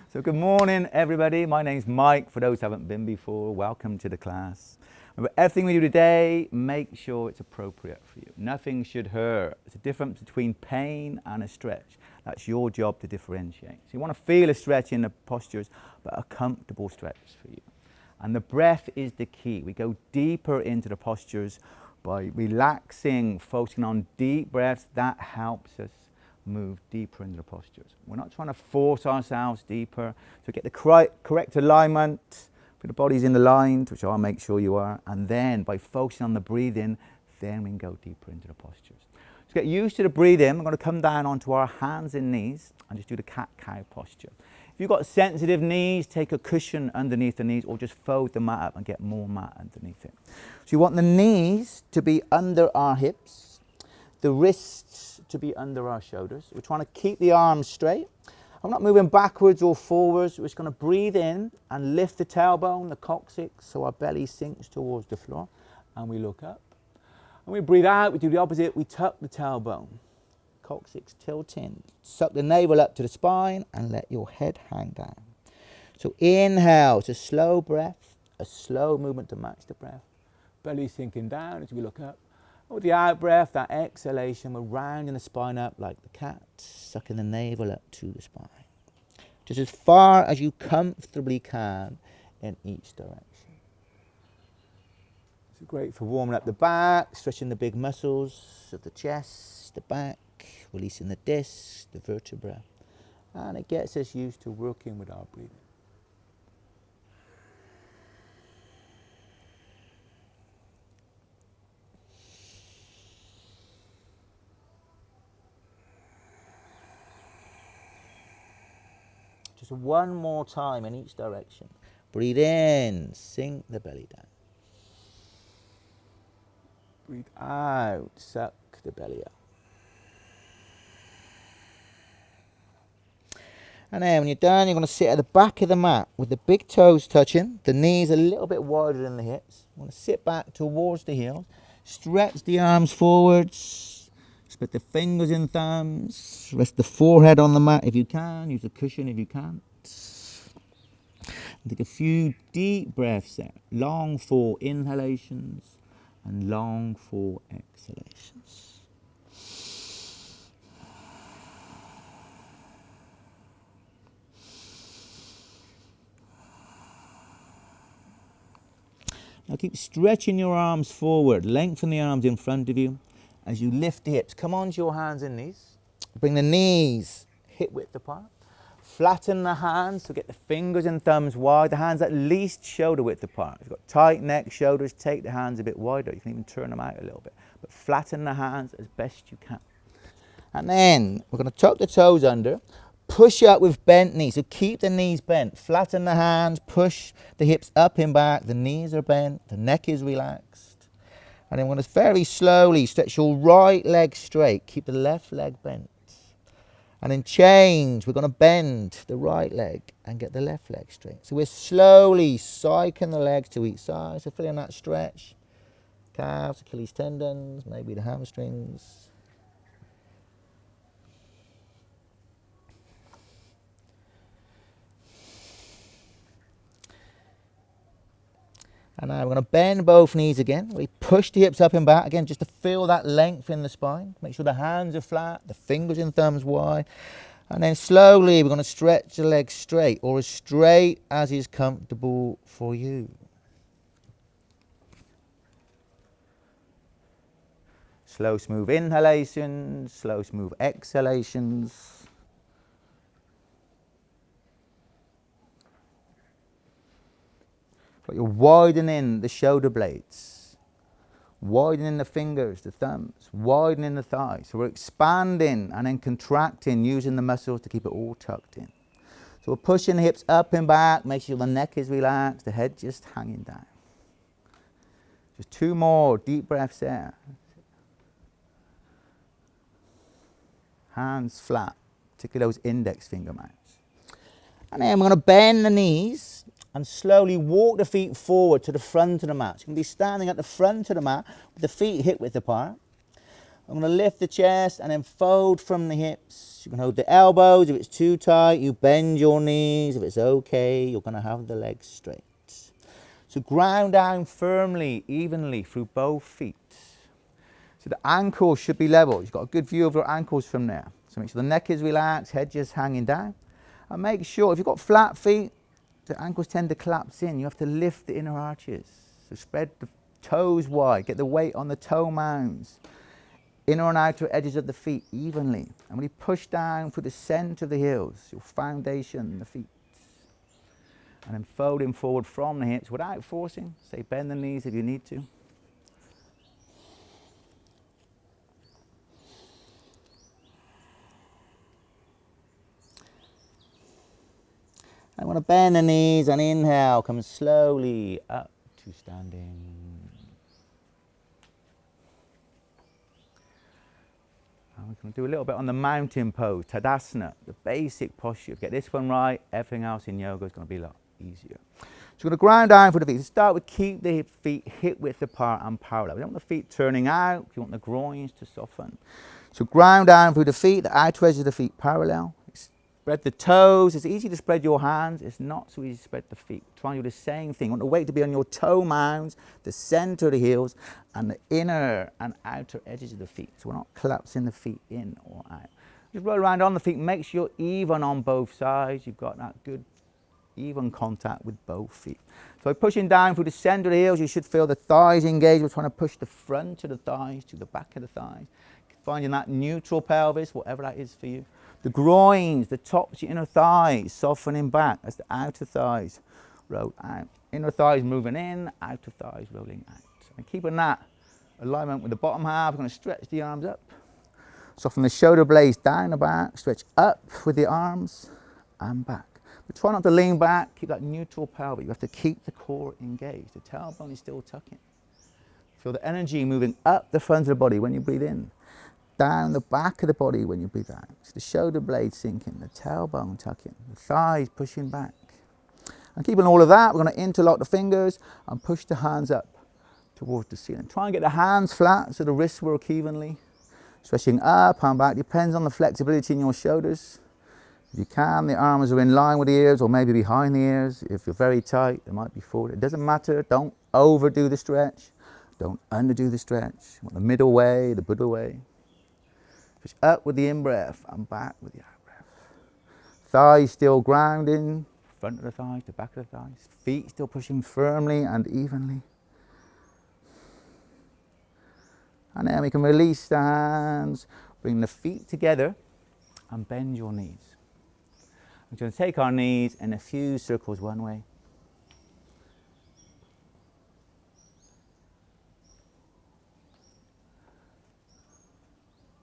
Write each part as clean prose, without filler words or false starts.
So good morning, everybody. My name's Mike. For those who haven't been before, welcome to the class. Remember, everything we do today, make sure it's appropriate for you. Nothing should hurt. There's a difference between pain and a stretch. That's your job to differentiate. So you want to feel a stretch in the postures, but a comfortable stretch for you. And the breath is the key. We go deeper into the postures by relaxing, focusing on deep breaths. That helps us move deeper into the postures. We're not trying to force ourselves deeper. So get the correct alignment, put the body's in the line, which I'll make sure you are, and then by focusing on the breathing, then we can go deeper into the postures. To get used to the breathing, I'm going to come down onto our hands and knees and just do the cat-cow posture. If you've got sensitive knees, take a cushion underneath the knees or just fold the mat up and get more mat underneath it. So you want the knees to be under our hips, the wrists to be under our shoulders. We're trying to keep the arms straight. I'm not moving backwards or forwards. We're just going to breathe in and lift the tailbone, the coccyx, so our belly sinks towards the floor, and we look up. And we breathe out, we do the opposite, we tuck the tailbone. Coccyx tilting. Suck the navel up to the spine and let your head hang down. So inhale, it's a slow breath, a slow movement to match the breath. Belly sinking down as we look up. With the out breath, that exhalation, we're rounding the spine up like the cat, sucking the navel up to the spine. Just as far as you comfortably can in each direction. It's great for warming up the back, stretching the big muscles of the chest, the back, releasing the disc, the vertebra. And it gets us used to working with our breathing. Just one more time in each direction. Breathe in, sink the belly down. Breathe out, suck the belly up. And then when you're done, you're going to sit at the back of the mat with the big toes touching, the knees a little bit wider than the hips. You want to sit back towards the heels, stretch the arms forwards. Split the fingers and thumbs. Rest the forehead on the mat if you can. Use a cushion if you can't. And take a few deep breaths there. Long for inhalations and long for exhalations. Now keep stretching your arms forward. Lengthen the arms in front of you. As you lift the hips, come onto your hands and knees. Bring the knees hip width apart. Flatten the hands, so get the fingers and thumbs wide. The hands at least shoulder width apart. If you've got tight neck, shoulders, take the hands a bit wider. You can even turn them out a little bit. But flatten the hands as best you can. And then we're going to tuck the toes under. Push up with bent knees. So keep the knees bent. Flatten the hands. Push the hips up and back. The knees are bent. The neck is relaxed. And then we're going to very slowly stretch your right leg straight. Keep the left leg bent. And then change. We're going to bend the right leg and get the left leg straight. So we're slowly cycling the legs to each side. So feeling that stretch. Calves, Achilles tendons, maybe the hamstrings. And now we're going to bend both knees again. We push the hips up and back again just to feel that length in the spine. Make sure the hands are flat, the fingers and thumbs wide. And then slowly we're going to stretch the legs straight or as straight as is comfortable for you. Slow, smooth inhalations, slow, smooth exhalations. But you're widening the shoulder blades, widening the fingers, the thumbs, widening the thighs. So we're expanding and then contracting, using the muscles to keep it all tucked in. So we're pushing the hips up and back, make sure the neck is relaxed, the head just hanging down. Just two more deep breaths there. Hands flat, particularly those index finger mounts. And then we're going to bend the knees and slowly walk the feet forward to the front of the mat. So you can be standing at the front of the mat with the feet hip width apart. I'm going to lift the chest and then fold from the hips. You can hold the elbows. If it's too tight, you bend your knees. If it's okay, you're going to have the legs straight. So ground down firmly, evenly through both feet. So the ankles should be level. You've got a good view of your ankles from there. So make sure the neck is relaxed, head just hanging down. And make sure, if you've got flat feet, the ankles tend to collapse in. You have to lift the inner arches. So spread the toes wide, get the weight on the toe mounds. Inner and outer edges of the feet evenly. And when you push down through the center of the heels, your foundation, the feet. And then folding forward from the hips without forcing. Say bend the knees if you need to. I want to bend the knees and inhale, come slowly up to standing. And we're going to do a little bit on the mountain pose, Tadasana, the basic posture. Get this one right, everything else in yoga is going to be a lot easier. So we're going to ground down for the feet. Start with keep the feet hip width apart and parallel. We don't want the feet turning out, you want the groins to soften. So ground down through the feet, the outer edges of the feet parallel. Spread the toes. It's easy to spread your hands. It's not so easy to spread the feet. Try and do the same thing. You want the weight to be on your toe mounds, the center of the heels, and the inner and outer edges of the feet. So we're not collapsing the feet in or out. Just roll around on the feet. Make sure you're even on both sides. You've got that good even contact with both feet. So pushing down through the center of the heels, you should feel the thighs engaged. We're trying to push the front of the thighs to the back of the thighs. Finding that neutral pelvis, whatever that is for you. The groins, the tops, your inner thighs, softening back as the outer thighs roll out. Inner thighs moving in, outer thighs rolling out. And keeping that alignment with the bottom half, we're going to stretch the arms up. Soften the shoulder blades down the back, stretch up with the arms and back. But try not to lean back, keep that neutral pelvic. You have to keep the core engaged. The tailbone is still tucking. Feel the energy moving up the front of the body when you breathe in. Down the back of the body when you breathe out. So the shoulder blades sinking, the tailbone tucking, the thighs pushing back. And keeping all of that, we're going to interlock the fingers and push the hands up towards the ceiling. Try and get the hands flat so the wrists work evenly. Stretching up and back, depends on the flexibility in your shoulders. If you can, the arms are in line with the ears or maybe behind the ears. If you're very tight, they might be forward. It doesn't matter, don't overdo the stretch. Don't underdo the stretch. You want the middle way, the Buddha way. Push up with the in-breath and back with the out-breath. Thighs still grounding, front of the thighs, the back of the thighs. Feet still pushing firmly and evenly. And then we can release the hands, bring the feet together and bend your knees. We're going to take our knees in a few circles one way.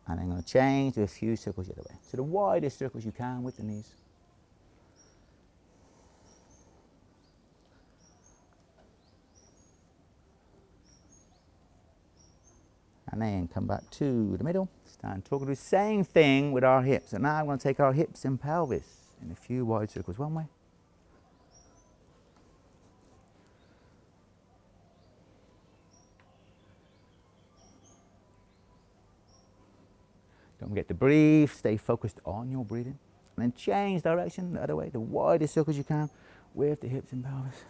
And I'm going to change to a few circles the other way. So the widest circles you can with the knees. And then come back to the middle. Stand tall. Do the same thing with our hips. And now I'm going to take our hips and pelvis in a few wide circles one way. Don't forget to breathe, stay focused on your breathing. And then change direction the other way, the widest circles you can with the hips and pelvis.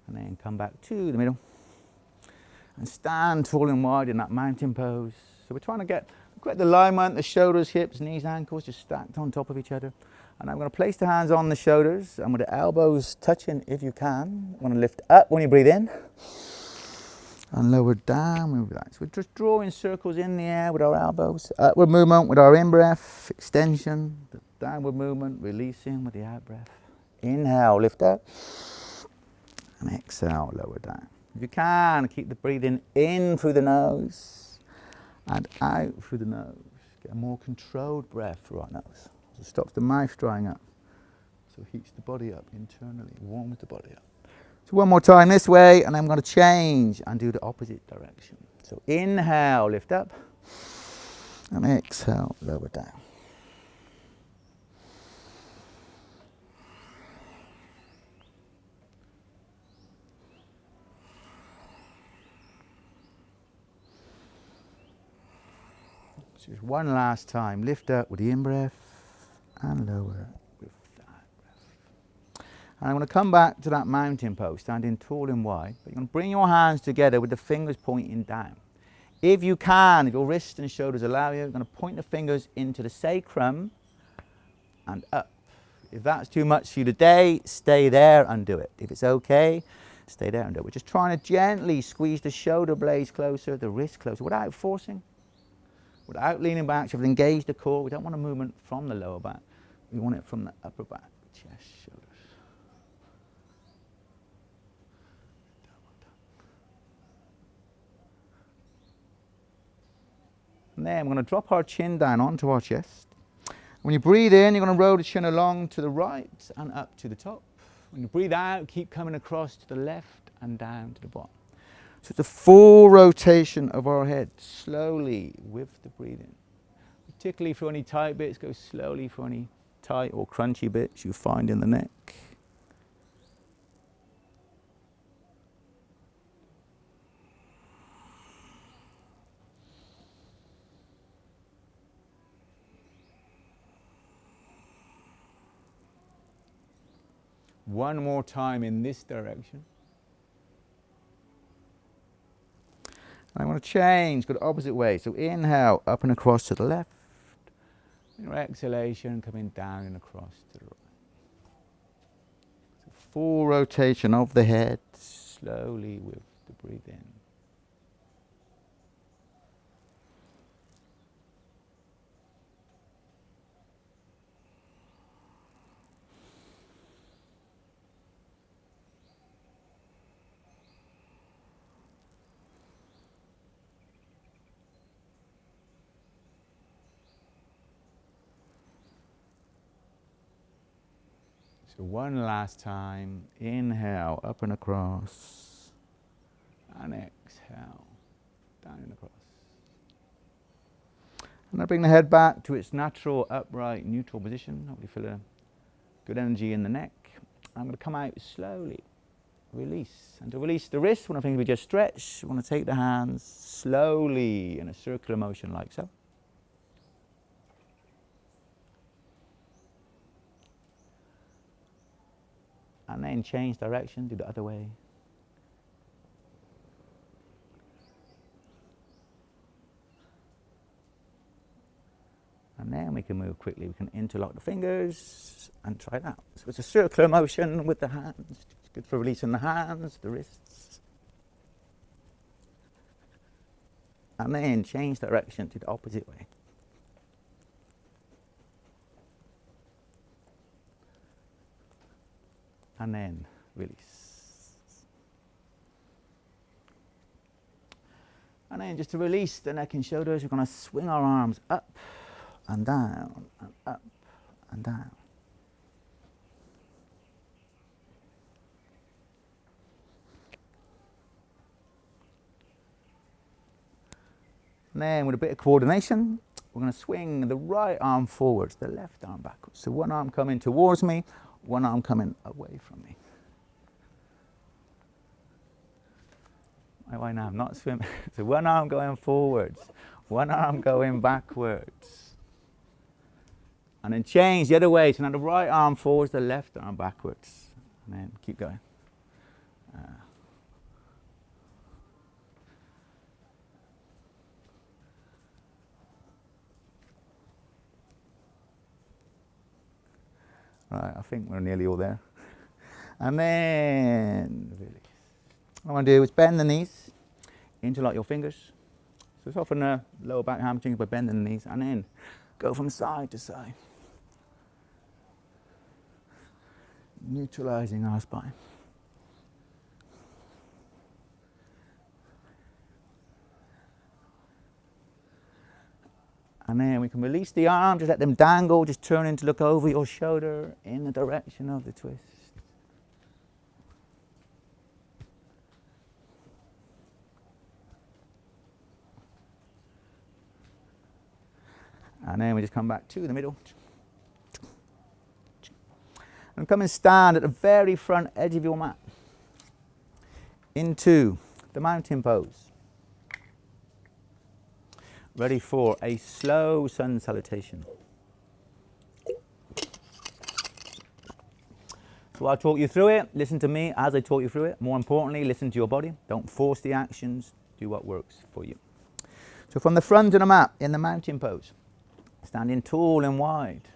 And then come back to the middle. And stand tall and wide in that mountain pose. So we're trying to get the alignment, the shoulders, hips, knees, ankles just stacked on top of each other. And I'm going to place the hands on the shoulders and with the elbows touching if you can. You want to lift up when you breathe in and lower down when you breathe out. So we're just drawing circles in the air with our elbows. Upward movement with our in-breath, extension, the downward movement, releasing with the out-breath. Inhale, lift up and exhale, lower down. If you can, keep the breathing in through the nose and out through the nose. Get a more controlled breath through our nose. So it stops the mouth drying up. So it heats the body up internally, warms the body up. So one more time this way, and I'm going to change and do the opposite direction. So inhale, lift up, and exhale, lower down. Just one last time. Lift up with the in-breath and lower with that breath. And I'm going to come back to that mountain pose, standing tall and wide. But you're going to bring your hands together with the fingers pointing down. If you can, if your wrists and shoulders allow you, you're going to point the fingers into the sacrum and up. If that's too much for you today, stay there and do it. If it's okay, stay there and do it. We're just trying to gently squeeze the shoulder blades closer, the wrist closer, without forcing, without leaning back. So we've engaged the core. We don't want a movement from the lower back. We want it from the upper back, chest, shoulders. And then we're going to drop our chin down onto our chest. When you breathe in, you're going to roll the chin along to the right and up to the top. When you breathe out, keep coming across to the left and down to the bottom. So it's a full rotation of our head, slowly with the breathing. Particularly for any tight bits, go slowly for any tight or crunchy bits you find in the neck. One more time in this direction. And I want to change, go the opposite way. So inhale, up and across to the left. Your exhalation coming down and across to the right. So full rotation of the head, slowly with the breathe in. So one last time, inhale, up and across, and exhale, down and across. And I bring the head back to its natural, upright, neutral position. Hopefully feel a good energy in the neck. I'm going to come out slowly, release. And to release the wrist, one of the things we just stretch, we want to take the hands slowly in a circular motion like so. And then change direction, do the other way. And then we can move quickly. We can interlock the fingers and try that. So it's a circular motion with the hands. It's good for releasing the hands, the wrists. And then change direction to the opposite way. And then release. And then just to release the neck and shoulders, we're going to swing our arms up and down and up and down. And then with a bit of coordination, we're going to swing the right arm forwards, the left arm backwards. So one arm coming towards me, one arm coming away from me. Why now? I'm not swimming. So one arm going forwards, one arm going backwards. And then change the other way. So now the right arm forwards, the left arm backwards. And then keep going. Right, I think we're nearly all there. And then release. What I want to do is bend the knees, interlock your fingers. So soften the lower back hamstrings by bending the knees, and then go from side to side. Neutralizing our spine. And then we can release the arms, just let them dangle, just turning to look over your shoulder in the direction of the twist. And then we just come back to the middle. And come and stand at the very front edge of your mat. Into the mountain pose. ready for a slow sun salutation. So I'll talk you through it. Listen to me as I talk you through it. More importantly, listen to your body. Don't force the actions. Do what works for you. So from the front of the mat, in the mountain pose, standing tall and wide,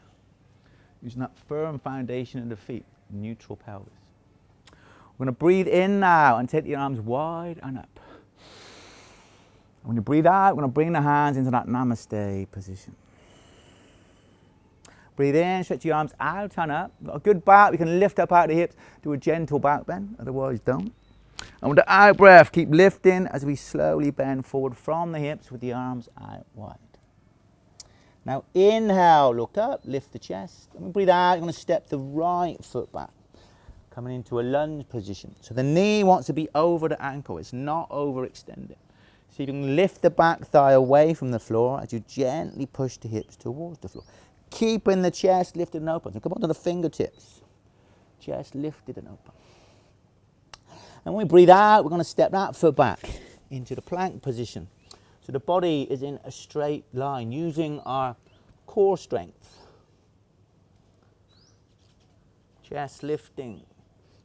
using that firm foundation of the feet, neutral pelvis. We're going to breathe in now and take the arms wide and up. And when you breathe out, we're going to bring the hands into that namaste position. Breathe in, stretch your arms out and up. Got a good back, we can lift up out the hips, do a gentle back bend, otherwise don't. And with the out breath, keep lifting as we slowly bend forward from the hips with the arms out wide. Now inhale, look up, lift the chest. And we breathe out, you're going to step the right foot back, coming into a lunge position. So the knee wants to be over the ankle, it's not overextended. So you can lift the back thigh away from the floor as you gently push the hips towards the floor. Keeping the chest lifted and open. So come on to the fingertips. Chest lifted and open. And when we breathe out, we're going to step that foot back into the plank position. So the body is in a straight line, using our core strength. Chest lifting,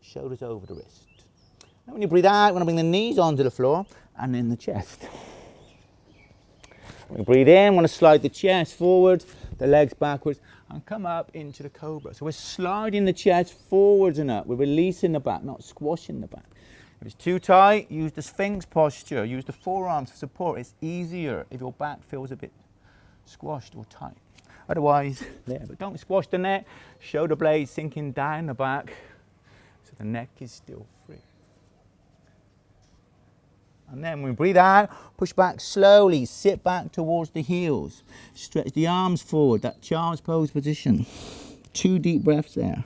shoulders over the wrist. And when you breathe out, we're going to bring the knees onto the floor and in the chest. When we breathe in, we're going to slide the chest forward, the legs backwards, and come up into the cobra. So we're sliding the chest forwards and up. We're releasing the back, not squashing the back. If it's too tight, use the Sphinx posture. Use the forearms for support. It's easier if your back feels a bit squashed or tight. Otherwise, there. But don't squash the neck. Shoulder blades sinking down the back so the neck is still free. And then when we breathe out, push back slowly, sit back towards the heels. Stretch the arms forward, that child's pose position. 2 deep breaths there.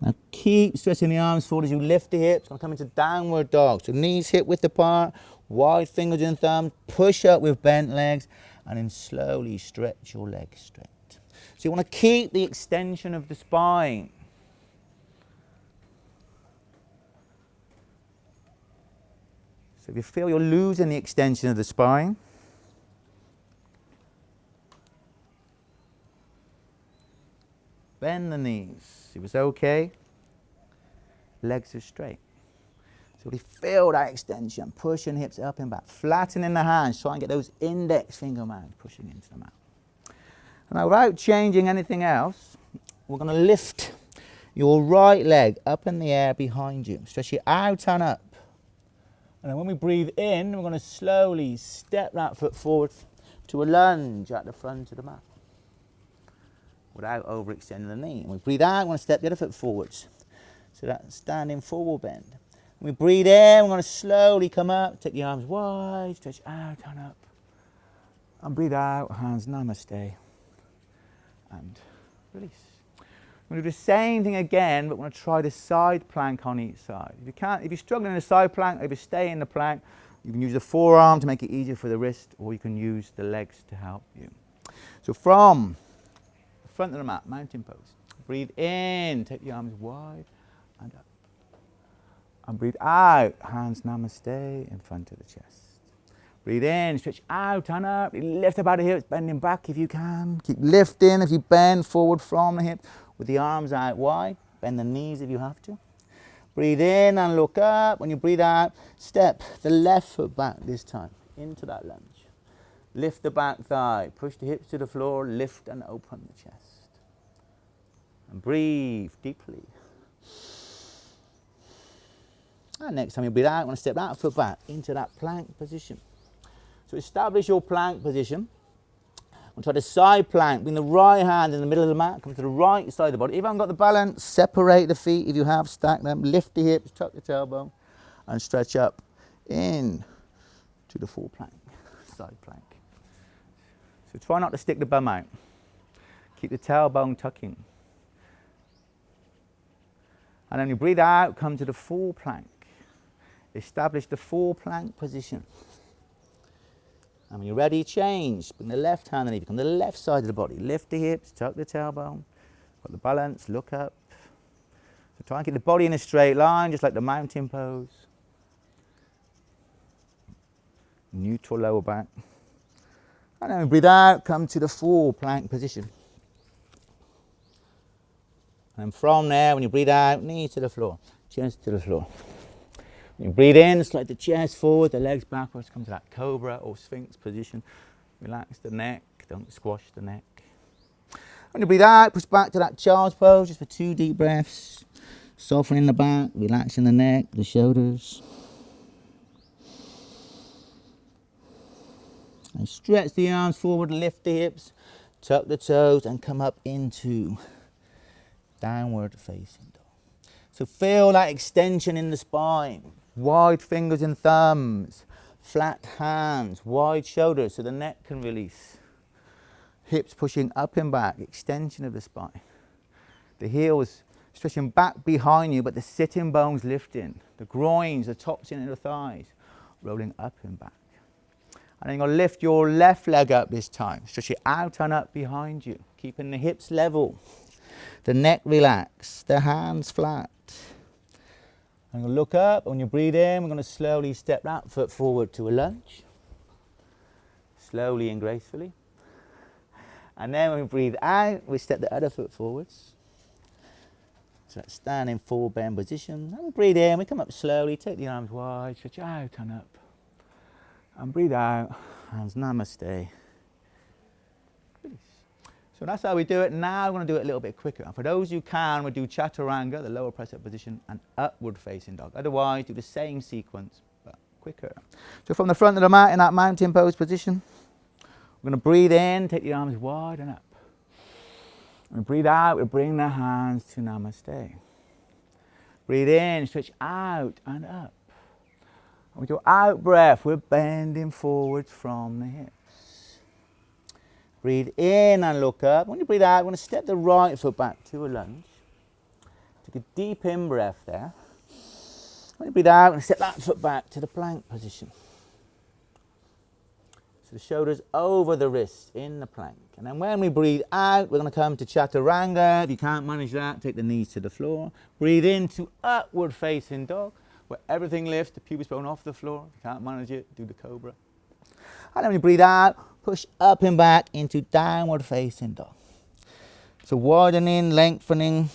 Now keep stretching the arms forward as you lift the hips. Going to come into downward dog. So knees hip width apart, wide fingers and thumbs, push up with bent legs, and then slowly stretch your legs straight. So you want to keep the extension of the spine. So if you feel you're losing the extension of the spine, bend the knees. If it's okay, legs are straight. So we feel that extension, pushing hips up and back, flattening the hands, try and get those index finger mounds pushing into the mat. Now, without changing anything else, we're going to lift your right leg up in the air behind you. Stretch it out and up. And then when we breathe in, we're going to slowly step that foot forward to a lunge at the front of the mat without overextending the knee. And we breathe out, we're going to step the other foot forwards. So that's standing forward bend. When we breathe in, we're going to slowly come up, take the arms wide, stretch out and up. And breathe out, hands namaste. And release. We're going to do the same thing again, but we're going to try the side plank on each side. If you're struggling in the side plank, if you stay in the plank, you can use the forearm to make it easier for the wrist, or you can use the legs to help you. So from the front of the mat, mountain pose. Breathe in, take the arms wide and up. And breathe out, hands namaste in front of the chest. Breathe in, stretch out and up. Lift up out of the hips, bending back if you can. Keep lifting as you bend forward from the hips with the arms out wide. Bend the knees if you have to. Breathe in and look up. When you breathe out, step the left foot back this time into that lunge. Lift the back thigh, push the hips to the floor, lift and open the chest. And breathe deeply. And next time you breathe out, I'm going to step that foot back into that plank position. So establish your plank position. We'll try the side plank. Bring the right hand in the middle of the mat. Come to the right side of the body. If you haven't got the balance, separate the feet. If you have, stack them. Lift the hips, tuck the tailbone, and stretch up in to the full plank, side plank. So try not to stick the bum out. Keep the tailbone tucking. And then you breathe out, come to the full plank. Establish the full plank position. And when you're ready, change. Bring the left hand underneath. Come to the left side of the body. Lift the hips, tuck the tailbone. Got the balance, look up. So try and keep the body in a straight line, just like the mountain pose. Neutral lower back. And then we breathe out, come to the full plank position. And from there, when you breathe out, knees to the floor, chest to the floor. When you breathe in, slide the chest forward, the legs backwards, come to that cobra or sphinx position. Relax the neck, don't squash the neck. When you breathe out, push back to that child's pose, just for 2 deep breaths. Softening the back, relaxing the neck, the shoulders. And stretch the arms forward, lift the hips, tuck the toes, and come up into downward facing dog. So feel that extension in the spine. Wide fingers and thumbs, flat hands, wide shoulders so the neck can release. Hips pushing up and back, extension of the spine. The heels stretching back behind you, but the sitting bones lifting. The groins, the tops into the thighs, rolling up and back. And then you're going to lift your left leg up this time. Stretch it out and up behind you, keeping the hips level. The neck relaxed, the hands flat. I'm going to look up. When you breathe in, we're going to slowly step that foot forward to a lunge. Slowly and gracefully. And then when we breathe out, we step the other foot forwards. So that's standing full bend position. And we breathe in, we come up slowly, take the arms wide, stretch out and up. And breathe out, hands namaste. Release. So that's how we do it. Now we're going to do it a little bit quicker. And for those who can, we'll do chaturanga, the lower press up position, and upward facing dog. Otherwise, do the same sequence, but quicker. So from the front of the mat in that mountain pose position, we're going to breathe in, take the arms wide and up. And breathe out, we bring the hands to namaste. Breathe in, stretch out and up. And with your out breath, we're bending forwards from the hips. Breathe in and look up. When you breathe out, we're going to step the right foot back to a lunge. Take a deep in breath there. When you breathe out, we're going to step that foot back to the plank position. So the shoulders over the wrists in the plank. And then when we breathe out, we're going to come to chaturanga. If you can't manage that, take the knees to the floor. Breathe into upward facing dog, where everything lifts, the pubic bone off the floor. If you can't manage it, do the cobra. And then when you breathe out, push up and back into downward facing dog. So widening, lengthening.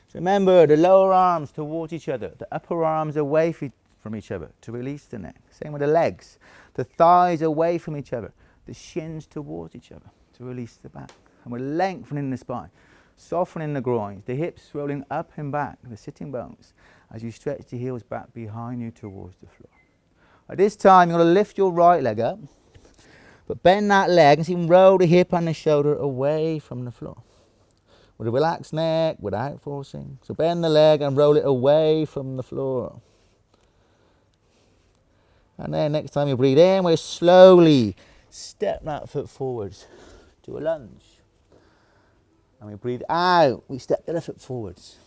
So remember, the lower arms towards each other, the upper arms away from each other to release the neck. Same with the legs. The thighs away from each other, the shins towards each other to release the back. And we're lengthening the spine, softening the groins, the hips rolling up and back, the sitting bones, as you stretch the heels back behind you towards the floor. At this time, you're going to lift your right leg up, but bend that leg and see you roll the hip and the shoulder away from the floor. With a relaxed neck, without forcing. So bend the leg and roll it away from the floor. And then next time you breathe in, we slowly step that foot forwards to a lunge. And we breathe out, we step the left foot forwards.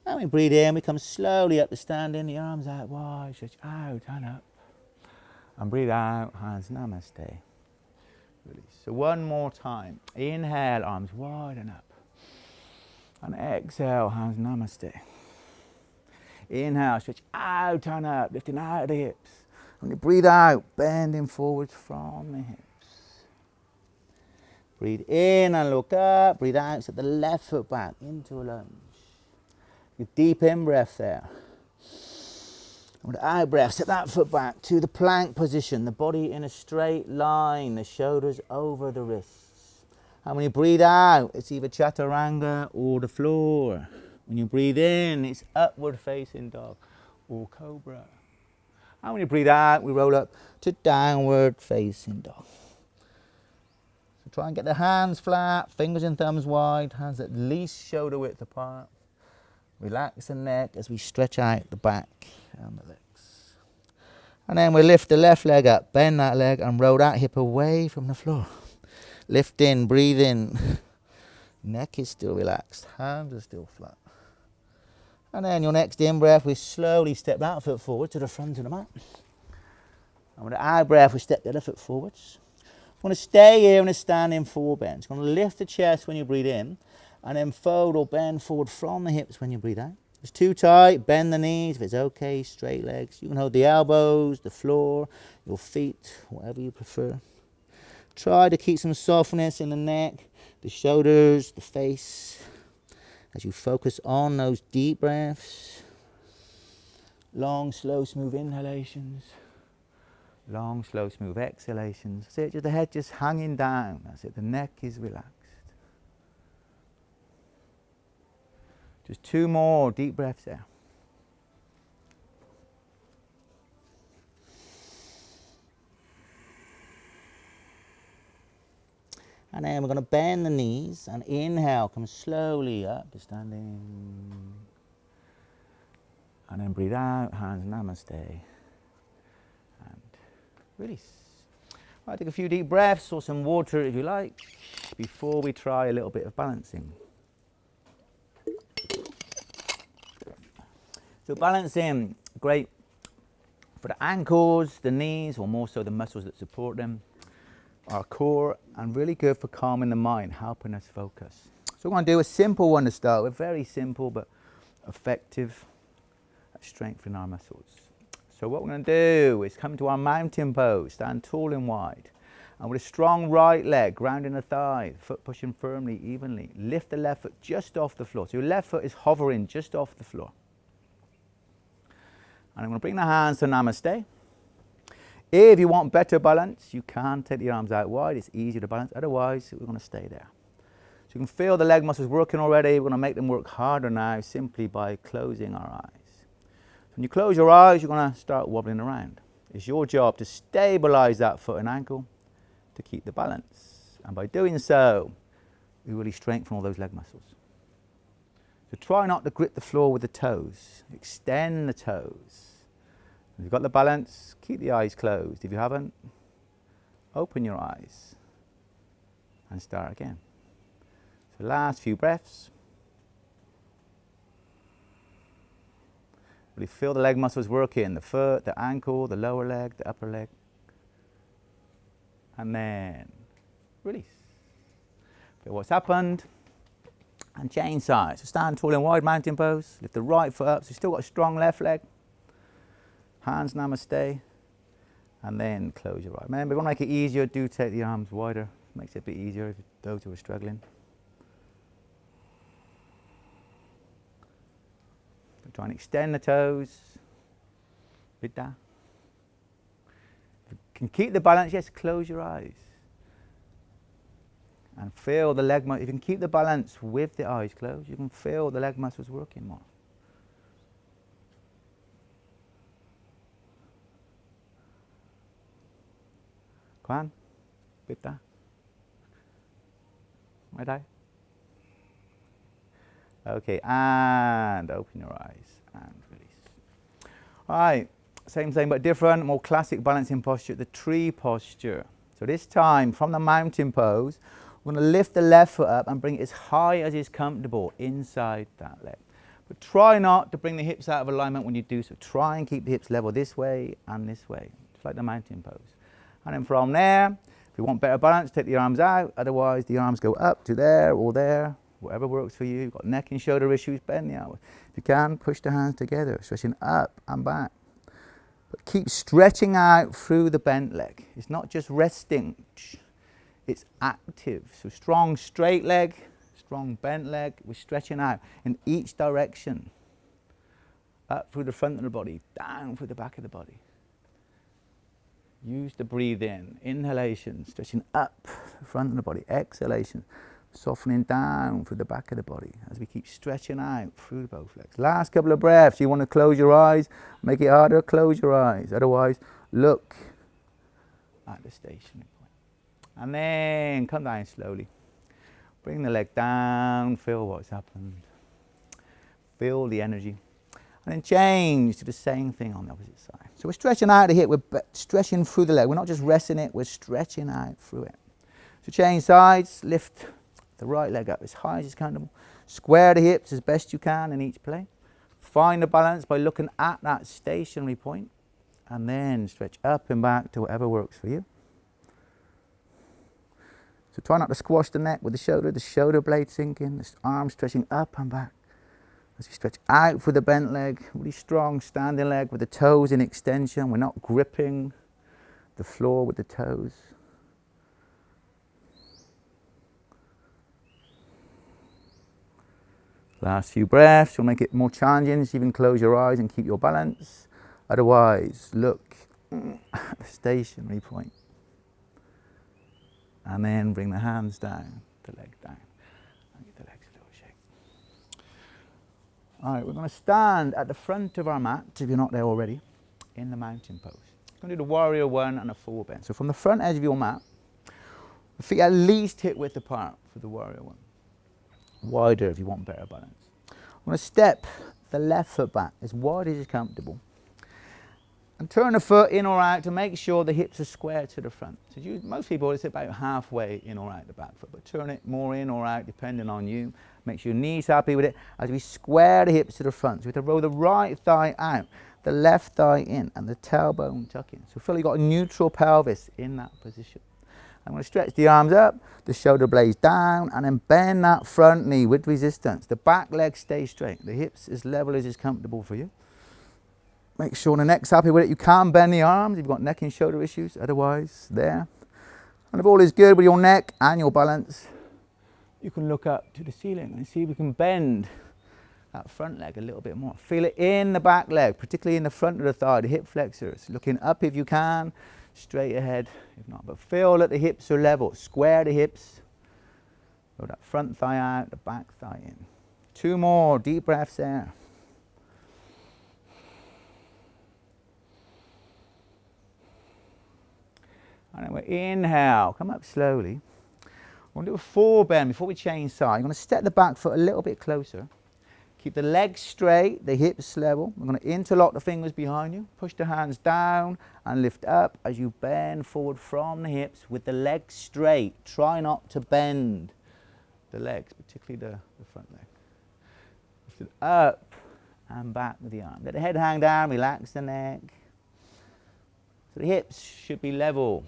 And we breathe in, we come slowly up to standing, the arms out wide, stretch out and up. And breathe out, hands namaste. Release. So one more time. Inhale, arms wide and up. And exhale, hands namaste. Inhale, stretch out and up, lifting out of the hips. When you breathe out, bending forwards from the hips. Breathe in and look up. Breathe out, set the left foot back into a lunge. Your deep in breath there. And with the out breath, set that foot back to the plank position. The body in a straight line, the shoulders over the wrists. And when you breathe out, it's either chaturanga or the floor. When you breathe in, it's upward facing dog or cobra. And when you breathe out, we roll up to downward facing dog. So try and get the hands flat, fingers and thumbs wide, hands at least shoulder width apart. Relax the neck as we stretch out the back and the legs. And then we lift the left leg up, bend that leg and roll that hip away from the floor. Lift in, breathe in. Neck is still relaxed, hands are still flat. And then your next in-breath, we slowly step that foot forward to the front of the mat. And with the out-breath, we step the other foot forwards. I'm going to stay here in a standing full bend. I'm going to lift the chest when you breathe in And then fold or bend forward from the hips when you breathe out. If it's too tight, bend the knees. If it's okay, straight legs. You can hold the elbows, the floor, your feet, whatever you prefer. Try to keep some softness in the neck, the shoulders, the face, as you focus on those deep breaths. Long, slow, smooth inhalations. Long, slow, smooth exhalations. That's it, just the head just hanging down. That's it, the neck is relaxed. Just 2 more deep breaths there. And then we're going to bend the knees and inhale, come slowly up to standing. And then breathe out, hands namaste. And release. I'll take a few deep breaths or some water if you like, before we try a little bit of balancing. So balancing, great for the ankles, the knees, or more so the muscles that support them, our core, and really good for calming the mind, helping us focus. So we're going to do a simple one to start with, very simple but effective at strengthening our muscles. So what we're going to do is come to our mountain pose, stand tall and wide, and with a strong right leg, grounding the thigh, foot pushing firmly, evenly, lift the left foot just off the floor. So your left foot is hovering just off the floor. And I'm going to bring the hands to namaste. If you want better balance, you can take the arms out wide. It's easier to balance. Otherwise, we're going to stay there. So you can feel the leg muscles working already. We're going to make them work harder now simply by closing our eyes. When you close your eyes, you're going to start wobbling around. It's your job to stabilize that foot and ankle to keep the balance. And by doing so, we really strengthen all those leg muscles. So try not to grip the floor with the toes. Extend the toes. If you've got the balance, keep the eyes closed. If you haven't, open your eyes and start again. So last few breaths. Really feel the leg muscles working, the foot, the ankle, the lower leg, the upper leg. And then release. Feel what's happened. And change sides. So stand tall and wide, mountain pose. Lift the right foot up. So you've still got a strong left leg. Hands namaste. And then close your eyes. Remember, if you want to make it easier, do take the arms wider. Makes it a bit easier for those who are struggling. So try and extend the toes. Vidda. If you can keep the balance, yes, close your eyes. And feel the leg muscles. If you can keep the balance with the eyes closed, you can feel the leg muscles working more. Kwan, Pitta, right eye. Okay, and open your eyes and release. All right, same thing but different, more classic balancing posture, the tree posture. So this time, from the mountain pose, we're going to lift the left foot up and bring it as high as is comfortable inside that leg. But try not to bring the hips out of alignment when you do so. Try and keep the hips level this way and this way, just like the mountain pose. And then from there, if you want better balance, take the arms out. Otherwise, the arms go up to there or there, whatever works for you. You've got neck and shoulder issues, bend the arms. If you can, push the hands together, stretching up and back. But keep stretching out through the bent leg. It's not just resting. It's active. So strong straight leg, strong bent leg. We're stretching out in each direction. Up through the front of the body, down through the back of the body. Use the breathe in. Inhalation, stretching up the front of the body. Exhalation, softening down through the back of the body as we keep stretching out through both legs. Last couple of breaths. You want to close your eyes, make it harder, close your eyes. Otherwise, look at the stationary point. And then come down slowly. Bring the leg down, feel what's happened. Feel the energy. And then change to the same thing on the opposite side. So we're stretching out the hip, we're stretching through the leg. We're not just resting it, we're stretching out through it. So change sides, lift the right leg up as high as is comfortable. Square the hips as best you can in each play. Find the balance by looking at that stationary point. And then stretch up and back to whatever works for you. So try not to squash the neck with the shoulder blade sinking, the arm stretching up and back. As you stretch out for the bent leg, really strong standing leg with the toes in extension. We're not gripping the floor with the toes. Last few breaths, you'll make it more challenging, so you can close your eyes and keep your balance. Otherwise, look at the stationary point. And then bring the hands down, the leg down, and give the legs a little shake. All right, we're going to stand at the front of our mat, if you're not there already, in the mountain pose. We're going to do the warrior one and a forward bend. So from the front edge of your mat, the feet at least hip width apart for the warrior one. Wider if you want better balance. I'm going to step the left foot back as wide as is comfortable. And turn the foot in or out to make sure the hips are square to the front. So most people, it's about halfway in or out the back foot, but turn it more in or out depending on you. Make sure your knees happy with it as we square the hips to the front. So we have to roll the right thigh out, the left thigh in, and the tailbone tuck in. So feel you've got a neutral pelvis in that position. I'm going to stretch the arms up, the shoulder blades down, and then bend that front knee with resistance. The back leg stays straight. The hips as level as is comfortable for you. Make sure the neck's happy with it. You can bend the arms if you've got neck and shoulder issues, otherwise there. And if all is good with your neck and your balance, you can look up to the ceiling and see if we can bend that front leg a little bit more. Feel it in the back leg, particularly in the front of the thigh, the hip flexors. Looking up if you can, straight ahead if not. But feel that the hips are level. Square the hips. Roll that front thigh out, the back thigh in. 2 more deep breaths there. And then we inhale, come up slowly. We're going to do a forward bend before we change side. I'm going to step the back foot a little bit closer. Keep the legs straight, the hips level. We're going to interlock the fingers behind you. Push the hands down and lift up as you bend forward from the hips with the legs straight. Try not to bend the legs, particularly the front leg. Lift it up and back with the arm. Let the head hang down, relax the neck. So the hips should be level.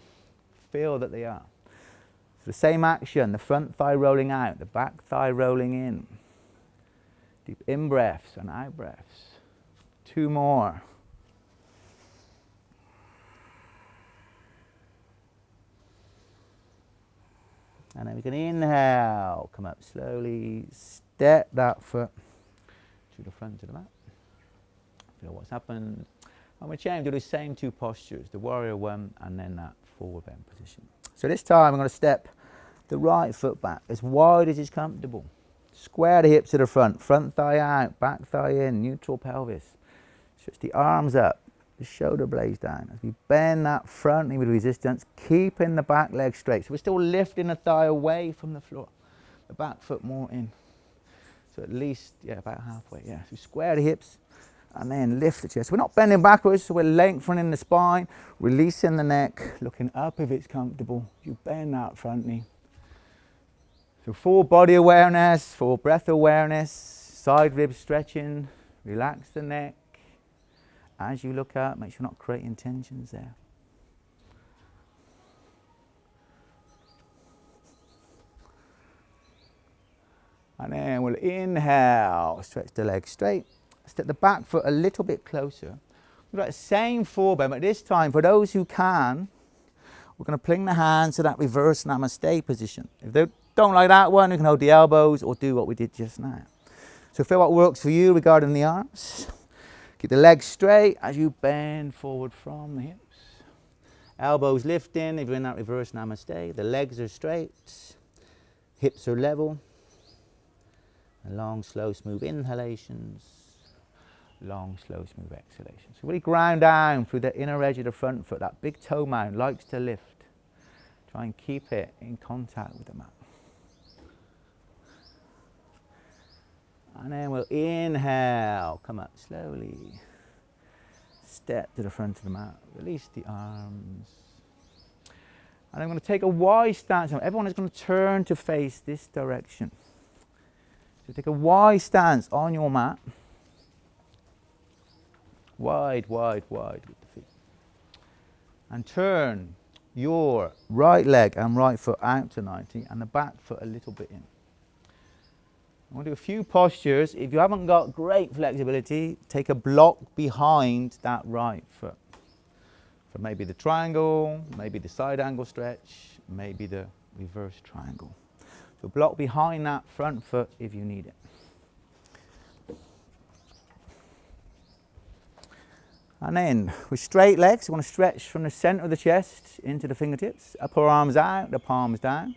Feel that they are. So the same action, the front thigh rolling out, the back thigh rolling in. Deep in breaths and out breaths. 2 more. And then we can inhale, come up slowly, step that foot to the front of the mat. Feel what's happened. And we change to the same 2 postures, the warrior one and then that forward bend position. So this time I'm going to step the right foot back as wide as is comfortable. Square the hips to the front, front thigh out, back thigh in, neutral pelvis. Stretch the arms up, the shoulder blades down. As we bend that front knee with resistance, keeping the back leg straight. So we're still lifting the thigh away from the floor. The back foot more in. So at least, about halfway, So square the hips and then lift the chest. We're not bending backwards, so we're lengthening the spine, releasing the neck, looking up if it's comfortable. You bend that front knee. So full body awareness, full breath awareness, side ribs stretching, relax the neck. As you look up, make sure you're not creating tensions there. And then we'll inhale, stretch the legs straight. Step the back foot a little bit closer. We've got the same forward bend, but this time, for those who can, we're going to bring the hands to that reverse namaste position. If they don't like that one, you can hold the elbows or do what we did just now. So feel what works for you regarding the arms. Keep the legs straight as you bend forward from the hips. Elbows lifting if you're in that reverse namaste. The legs are straight. Hips are level. And long, slow, smooth inhalations. Long, slow, smooth exhalations. So really ground down through the inner edge of the front foot. That big toe mound likes to lift. Try and keep it in contact with the mat. And then we'll inhale, come up slowly. Step to the front of the mat, release the arms. And I'm going to take a wide stance. Everyone is going to turn to face this direction. So take a wide stance on your mat. Wide, wide, wide with the feet. And turn your right leg and right foot out to 90 and the back foot a little bit in. I'm going to do a few postures. If you haven't got great flexibility, take a block behind that right foot. So maybe the triangle, maybe the side angle stretch, maybe the reverse triangle. So block behind that front foot if you need it. And then with straight legs, you want to stretch from the center of the chest into the fingertips, upper arms out, the palms down.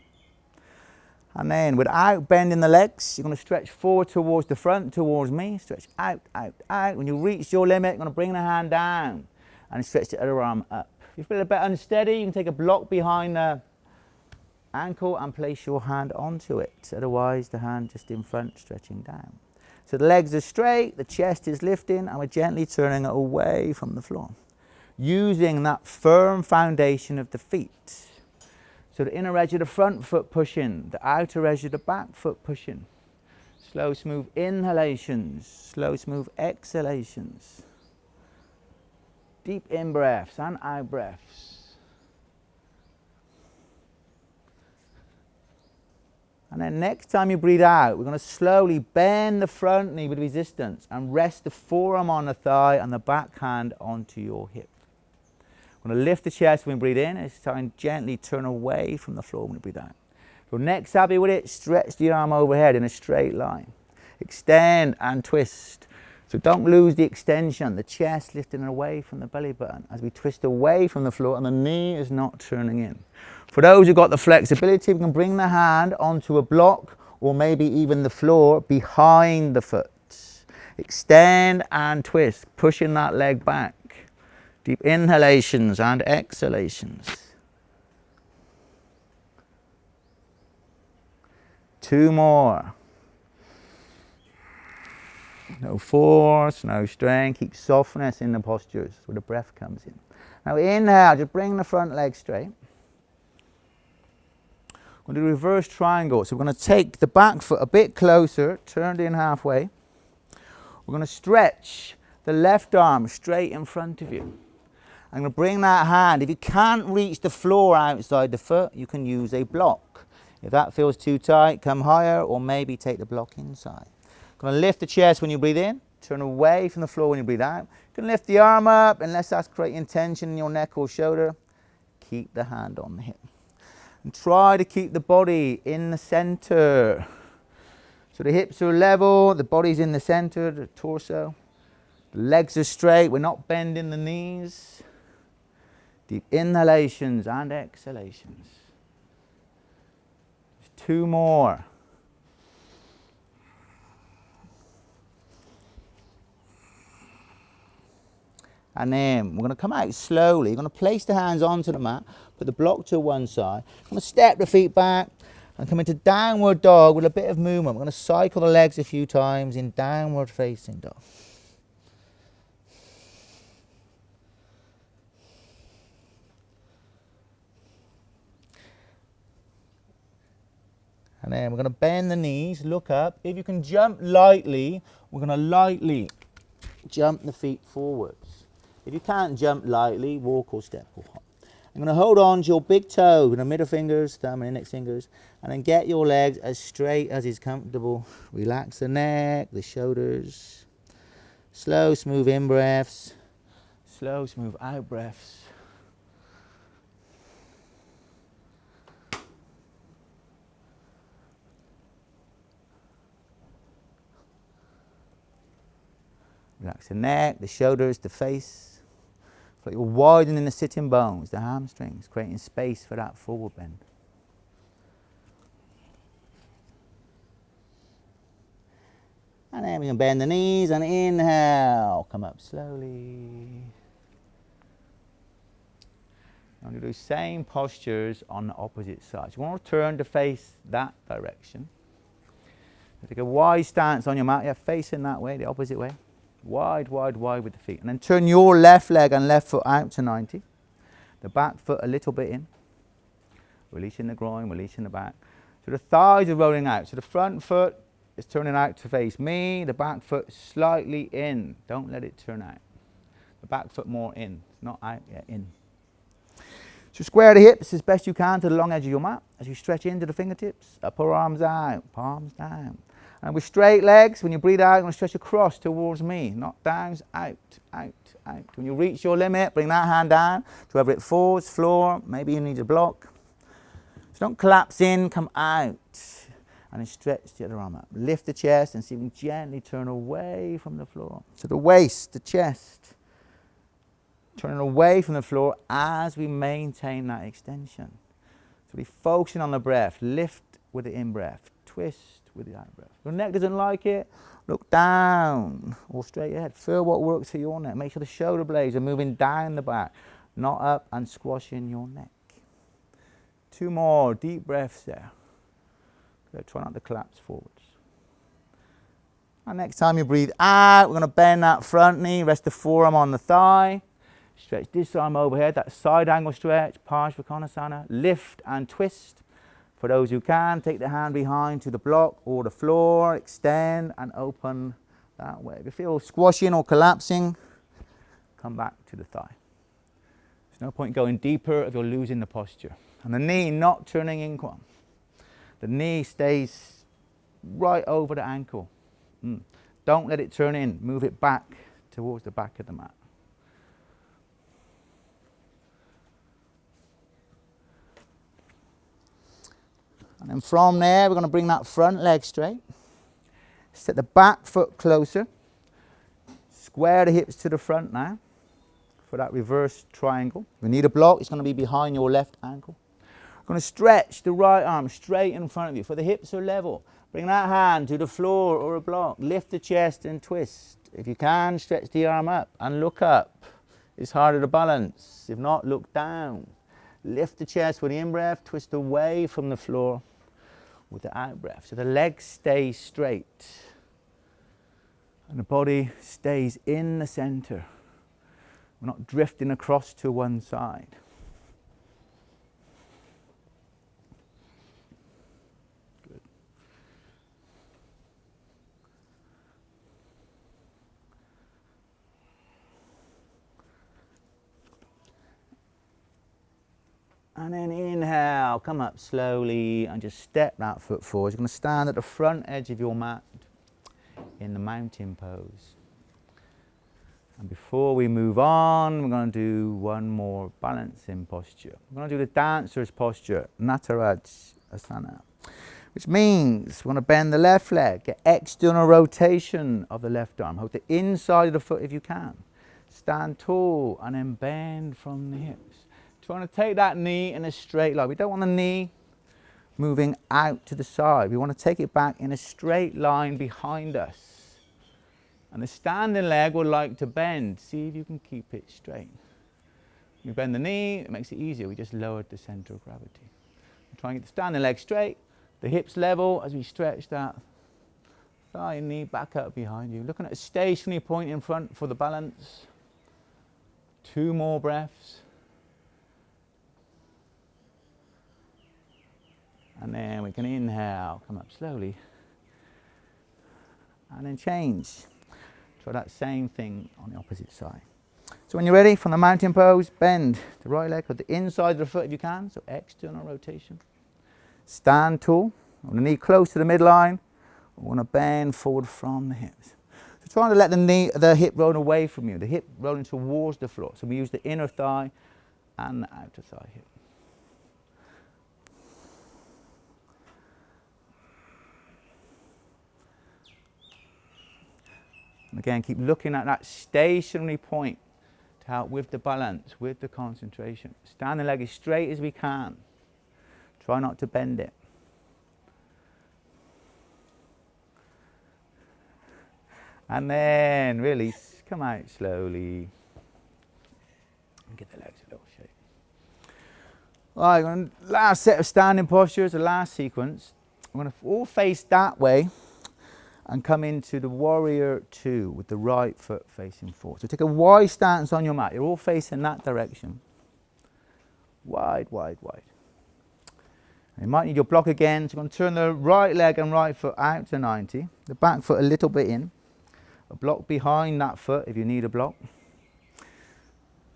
And then without bending the legs, you're going to stretch forward towards the front, towards me, stretch out, out, out. When you reach your limit, you're going to bring the hand down and stretch the other arm up. If you feel a bit unsteady, you can take a block behind the ankle and place your hand onto it. Otherwise, the hand just in front, stretching down. So the legs are straight, the chest is lifting, and we're gently turning it away from the floor. Using that firm foundation of the feet. So the inner edge of the front foot push in, the outer edge of the back foot push in. Slow, smooth inhalations, slow, smooth exhalations. Deep in breaths and out breaths. And then next time you breathe out, we're going to slowly bend the front knee with resistance and rest the forearm on the thigh and the back hand onto your hip. We're going to lift the chest when we breathe in. It's time gently turn away from the floor when we breathe out. So next, happy with it, stretch the arm overhead in a straight line. Extend and twist. So don't lose the extension, the chest lifting away from the belly button as we twist away from the floor and the knee is not turning in. For those who've got the flexibility, we can bring the hand onto a block or maybe even the floor behind the foot. Extend and twist, pushing that leg back. Deep inhalations and exhalations. 2 more. No force, no strain. Keep softness in the postures where the breath comes in. Now inhale, just bring the front leg straight. We're going to do reverse triangle. So we're going to take the back foot a bit closer, turned in halfway. We're going to stretch the left arm straight in front of you. I'm going to bring that hand. If you can't reach the floor outside the foot, you can use a block. If that feels too tight, come higher or maybe take the block inside. Going to lift the chest when you breathe in, turn away from the floor when you breathe out. You can lift the arm up unless that's creating tension in your neck or shoulder. Keep the hand on the hip. And try to keep the body in the center. So the hips are level, the body's in the center, the torso. The legs are straight, we're not bending the knees. Deep inhalations and exhalations. Just 2 more. And then we're going to come out slowly. You're going to place the hands onto the mat, put the block to one side. I'm going to step the feet back and come into downward dog with a bit of movement. We're going to cycle the legs a few times in downward facing dog. And then we're going to bend the knees, look up. If you can jump lightly, we're going to lightly jump the feet forwards. If you can't jump lightly, walk or step or hop. I'm going to hold on to your big toe with the middle fingers, thumb and index fingers, and then get your legs as straight as is comfortable. Relax the neck, the shoulders. Slow, smooth in breaths. Slow, smooth out breaths. Relax the neck, the shoulders, the face. It's like you're widening the sitting bones, the hamstrings, creating space for that forward bend. And then we can bend the knees and inhale. Come up slowly. I'm going to do same postures on the opposite side. So you want to turn to face that direction. Take a wide stance on your mat. Yeah, facing that way, the opposite way. Wide, wide, wide with the feet. And then turn your left leg and left foot out to 90. The back foot a little bit in. Releasing the groin, releasing the back. So the thighs are rolling out. So the front foot is turning out to face me. The back foot slightly in. Don't let it turn out. The back foot more in. It's not out yet, in. So square the hips as best you can to the long edge of your mat as you stretch into the fingertips, upper arms out, palms down. And with straight legs, when you breathe out, you're going to stretch across towards me, not down, out, out, out. When you reach your limit, bring that hand down to wherever it falls, floor, maybe you need a block. So don't collapse in, come out. And then stretch the other arm up. Lift the chest and see if you can gently turn away from the floor. So the waist, the chest, turning away from the floor as we maintain that extension. So we're focusing on the breath. Lift with the in-breath. Twist with the out-breath. If your neck doesn't like it, look down or straight ahead. Feel what works for your neck. Make sure the shoulder blades are moving down the back, not up and squashing your neck. 2 more deep breaths there. Good. Try not to collapse forwards. And next time you breathe out, we're going to bend that front knee, rest the forearm on the thigh. Stretch this arm overhead, that side angle stretch, Parsvakonasana. Lift and twist. For those who can, take the hand behind to the block or the floor, extend and open that way. If you feel squashing or collapsing, come back to the thigh. There's no point going deeper if you're losing the posture. And the knee not turning inquam. The knee stays right over the ankle. Don't let it turn in. Move it back towards the back of the mat. And then from there, we're going to bring that front leg straight. Set the back foot closer. Square the hips to the front now for that reverse triangle. If you need a block, it's going to be behind your left ankle. We're going to stretch the right arm straight in front of you. For the hips are level. Bring that hand to the floor or a block. Lift the chest and twist. If you can, stretch the arm up and look up. It's harder to balance. If not, look down. Lift the chest with the in-breath. Twist away from the floor with the out-breath. So the legs stay straight. And the body stays in the center. We're not drifting across to one side. Good. And then inhale, come up slowly and just step that foot forward. You're going to stand at the front edge of your mat in the mountain pose. And before we move on, we're going to do one more balancing posture. We're going to do the dancer's posture, Nataraj Asana, which means we're going to bend the left leg, get external rotation of the left arm. Hold the inside of the foot if you can. Stand tall and then bend from the hips. Trying to take that knee in a straight line. We don't want the knee moving out to the side. We want to take it back in a straight line behind us. And the standing leg would like to bend. See if you can keep it straight. You bend the knee, it makes it easier. We just lowered the center of gravity. Try and get the standing leg straight, the hips level as we stretch that thigh and knee back up behind you. Looking at a stationary point in front for the balance. 2 more breaths. And then we can inhale, come up slowly. And then change. Try that same thing on the opposite side. So when you're ready, from the mountain pose, bend the right leg with the inside of the foot if you can, so external rotation. Stand tall, on the knee close to the midline. We want to bend forward from the hips. So trying to let the hip roll away from you, the hip rolling towards the floor. So we use the inner thigh and the outer thigh hip. And again, keep looking at that stationary point to help with the balance, with the concentration. Stand the leg as straight as we can. Try not to bend it. And then release, come out slowly. And get the legs a little shake. All right, last set of standing postures, the last sequence. I'm going to all face that way. And come into the warrior 2 with the right foot facing forward. So take a wide stance on your mat. You're all facing that direction. Wide, wide, wide. And you might need your block again. So you're going to turn the right leg and right foot out to 90. The back foot a little bit in. A block behind that foot if you need a block.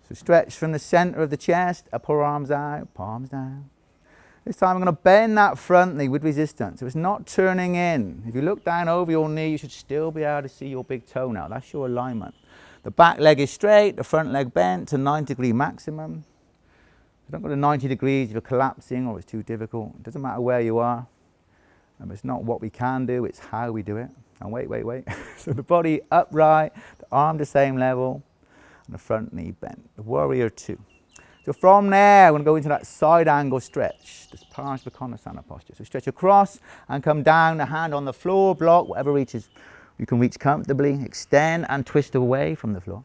So stretch from the center of the chest, upper arms out, palms down. This time I'm going to bend that front knee with resistance. So it's not turning in. If you look down over your knee, you should still be able to see your big toe now. That's your alignment. The back leg is straight, the front leg bent to 90-degree maximum. Don't go to 90 degrees if you're collapsing or it's too difficult. It doesn't matter where you are. It's not what we can do, it's how we do it. And wait. So the body upright, the arm the same level, and the front knee bent. The warrior two. So from there, we're going to go into that side angle stretch, this Parsvakonasana posture. So stretch across and come down, the hand on the floor, block, whatever reaches you can reach comfortably. Extend and twist away from the floor.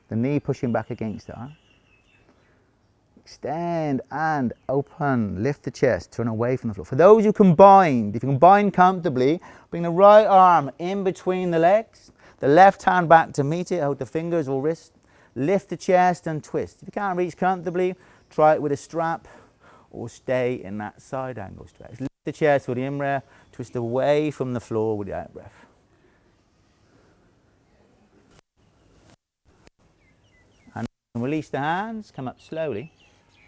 The knee pushing back against the arm. Extend and open, lift the chest, turn away from the floor. For those who combined, if you combine comfortably, bring the right arm in between the legs, the left hand back to meet it, hold the fingers or wrist, lift the chest and twist. If you can't reach comfortably, try it with a strap or stay in that side angle stretch. Lift the chest with the in-breath, twist away from the floor with the out-breath. And release the hands, come up slowly.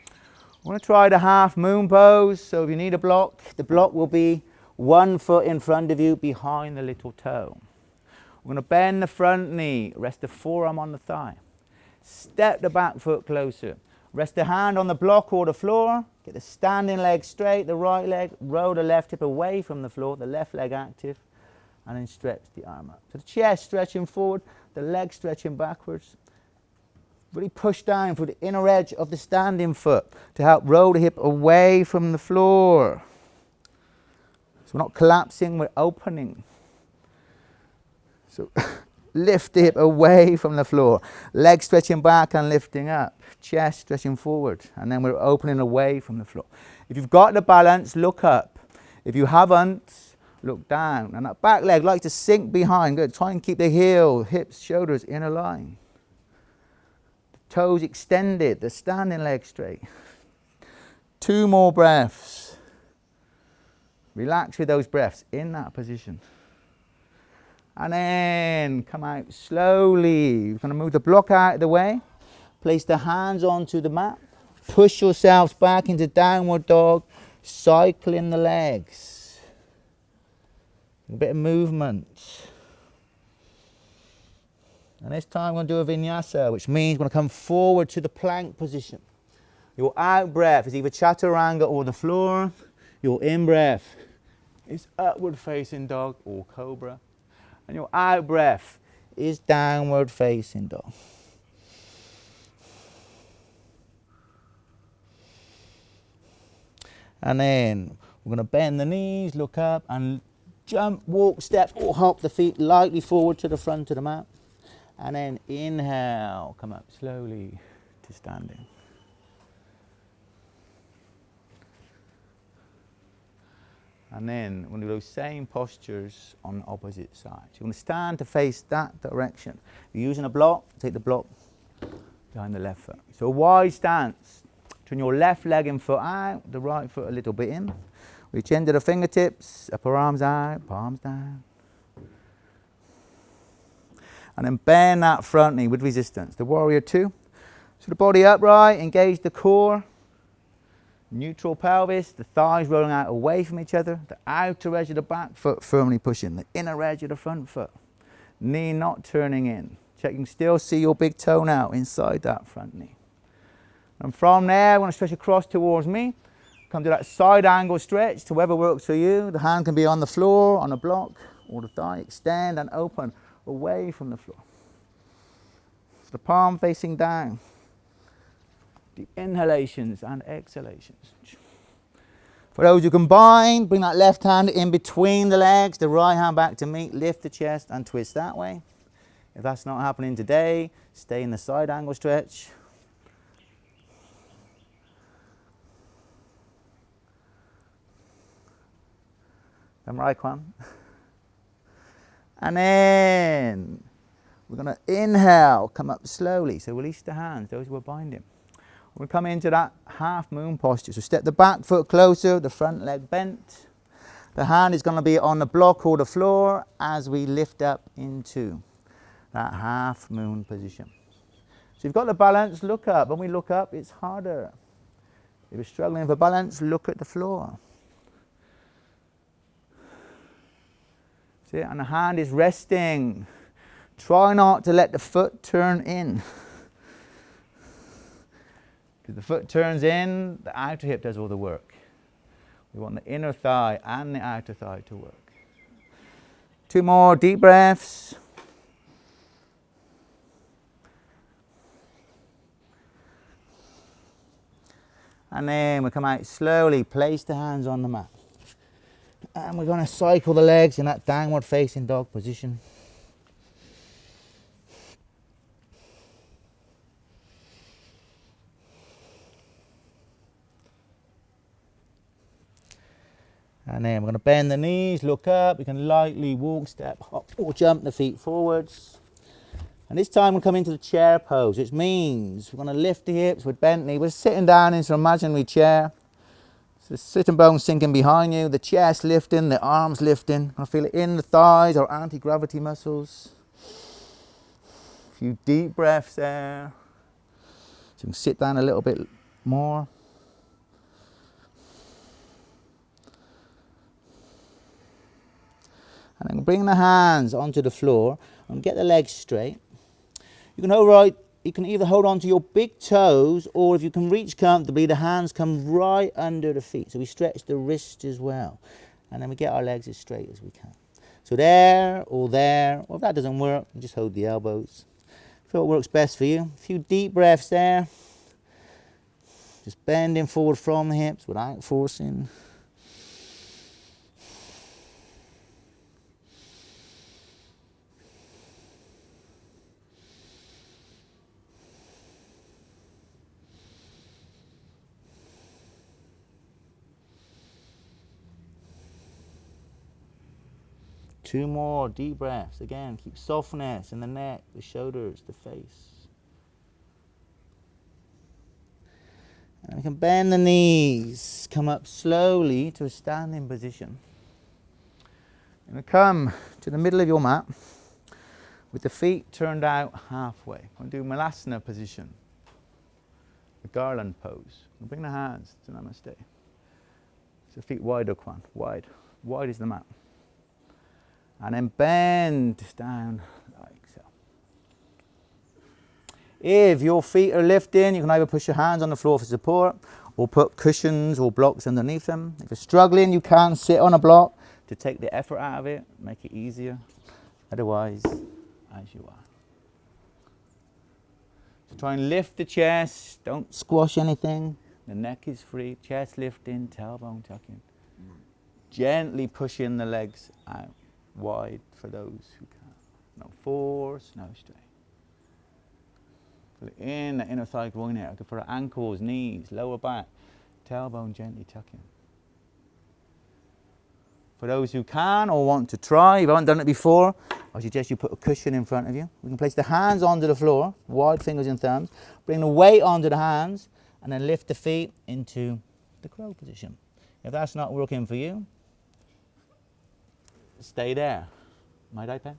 I want to try the half moon pose. So if you need a block, the block will be 1 foot in front of you behind the little toe. We're going to bend the front knee, rest the forearm on the thigh. Step the back foot closer. Rest the hand on the block or the floor. Get the standing leg straight, the right leg. Roll the left hip away from the floor, the left leg active. And then stretch the arm up. So the chest stretching forward, the leg stretching backwards. Really push down for the inner edge of the standing foot to help roll the hip away from the floor. So we're not collapsing, we're opening. So lift the hip away from the floor. Leg stretching back and lifting up. Chest stretching forward. And then we're opening away from the floor. If you've got the balance, look up. If you haven't, look down. And that back leg likes to sink behind. Good. Try and keep the heel, hips, shoulders in a line. Toes extended, the standing leg straight. 2 more breaths. Relax with those breaths in that position. And then come out slowly. You're going to move the block out of the way. Place the hands onto the mat. Push yourselves back into downward dog. Cycling the legs. A bit of movement. And this time we're going to do a vinyasa, which means we're going to come forward to the plank position. Your out breath is either chaturanga or the floor. Your in breath is upward facing dog or cobra. And your out breath is downward facing dog. And then we're going to bend the knees, look up and jump, walk, step or hop the feet lightly forward to the front of the mat. And then inhale, come up slowly to standing. And then we're going to do those same postures on the opposite side. So you're going to stand to face that direction. You're using a block, take the block behind the left foot. So a wide stance. Turn your left leg and foot out, the right foot a little bit in. Reach into the fingertips, upper arms out, palms down. And then bend that front knee with resistance. The warrior two. So the body upright, engage the core. Neutral pelvis, the thighs rolling out away from each other. The outer edge of the back foot firmly pushing. The inner edge of the front foot. Knee not turning in. Check, you can still see your big toe now inside that front knee. And from there, I'm going to stretch across towards me. Come to that side angle stretch to wherever works for you. The hand can be on the floor, on a block, or the thigh. Extend and open away from the floor. So the palm facing down. Deep inhalations and exhalations. For those who combine, bring that left hand in between the legs, the right hand back to meet, lift the chest and twist that way. If that's not happening today, stay in the side angle stretch. Am I right, Kwan? And then we're going to inhale, come up slowly. So release the hands, those who are binding. We're going to come into that half moon posture. So step the back foot closer, the front leg bent. The hand is going to be on the block or the floor as we lift up into that half moon position. So you've got the balance, look up. When we look up, it's harder. If you're struggling for balance, look at the floor. See, and the hand is resting. Try not to let the foot turn in. Because the foot turns in, the outer hip does all the work. We want the inner thigh and the outer thigh to work. 2 more deep breaths. And then we come out slowly, place the hands on the mat. And we're going to cycle the legs in that downward facing dog position. And then we're going to bend the knees, look up. We can lightly walk, step, hop, or jump the feet forwards. And this time we'll come into the chair pose, which means we're going to lift the hips with bent knee. We're sitting down in some imaginary chair. So the sitting bone sinking behind you, the chest lifting, the arms lifting. I feel it in the thighs or anti-gravity muscles. A few deep breaths there. So you can sit down a little bit more. And then bring the hands onto the floor and get the legs straight. You can either hold on to your big toes, or if you can reach comfortably, the hands come right under the feet. So we stretch the wrist as well. And then we get our legs as straight as we can. So there, or if that doesn't work, just hold the elbows. Feel what works best for you. A few deep breaths there. Just bending forward from the hips without forcing. Two more deep breaths. Again, keep softness in the neck, the shoulders, the face. And we can bend the knees, come up slowly to a standing position. And come to the middle of your mat with the feet turned out halfway. We'll do Malasana position, the garland pose. We'll bring the hands to Namaste. So feet wide, Kwan, wide. Wide is the mat. And then bend down like so. If your feet are lifting, you can either push your hands on the floor for support or put cushions or blocks underneath them. If you're struggling, you can sit on a block to take the effort out of it, make it easier. Otherwise, as you are. So try and lift the chest, don't squash anything. The neck is free, chest lifting, tailbone tucking. Gently pushing the legs out. Wide for those who can. No force, no strain. Feel it in the inner thigh groin area. For the ankles, knees, lower back, tailbone gently tucking. For those who can or want to try, if you haven't done it before, I suggest you put a cushion in front of you. We can place the hands onto the floor, wide fingers and thumbs. Bring the weight onto the hands and then lift the feet into the crow position. If that's not working for you, stay there. Might I, Pen?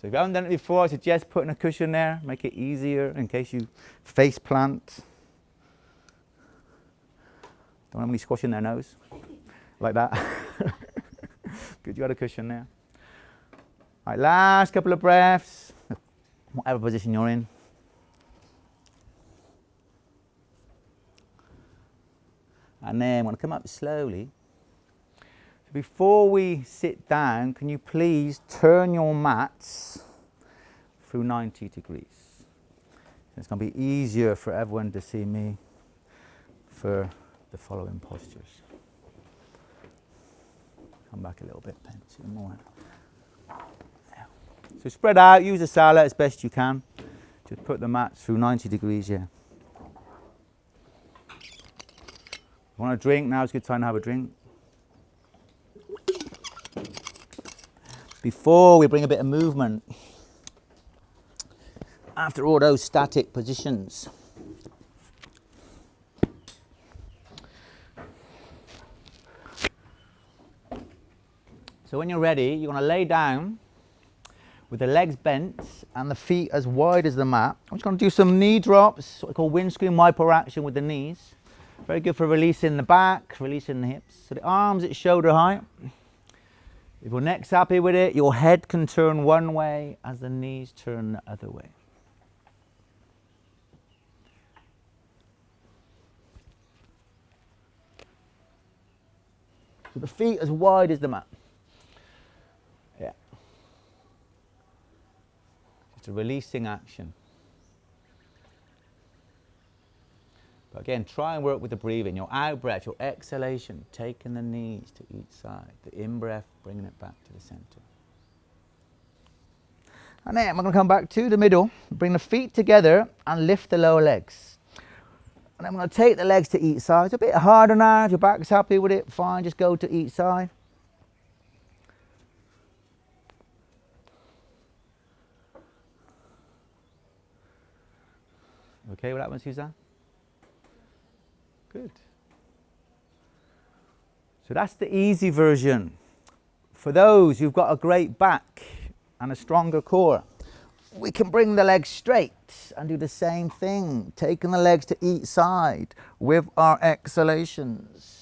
So if you haven't done it before, I suggest putting a cushion there, make it easier in case you face plant. Don't want anybody squashing their nose like that. Good, you had a cushion there. All right, last couple of breaths, whatever position you're in. And then want to come up slowly. So before we sit down, can you please turn your mats through 90 degrees? It's going to be easier for everyone to see me for the following postures. Come back a little bit, Pen, see more. So spread out, use the sala as best you can. Just put the mats through 90 degrees here. Want a drink? Now's a good time to have a drink. Before we bring a bit of movement, after all those static positions. So when you're ready, you're going to lay down with the legs bent and the feet as wide as the mat. I'm just going to do some knee drops, what we call windscreen wiper action with the knees. Very good for releasing the back, releasing the hips. So the arms at shoulder height. If your neck's happy with it, your head can turn one way as the knees turn the other way. So the feet as wide as the mat. Yeah. Just a releasing action. But again, try and work with the breathing. Your out breath, your exhalation, taking the knees to each side. The in breath, bringing it back to the center. And then we're going to come back to the middle, bring the feet together and lift the lower legs. And then I'm going to take the legs to each side. It's a bit harder now. If your back's happy with it, fine, just go to each side. Okay with that one, Suzanne? Good. So that's the easy version. For those who've got a great back and a stronger core, we can bring the legs straight and do the same thing, taking the legs to each side with our exhalations.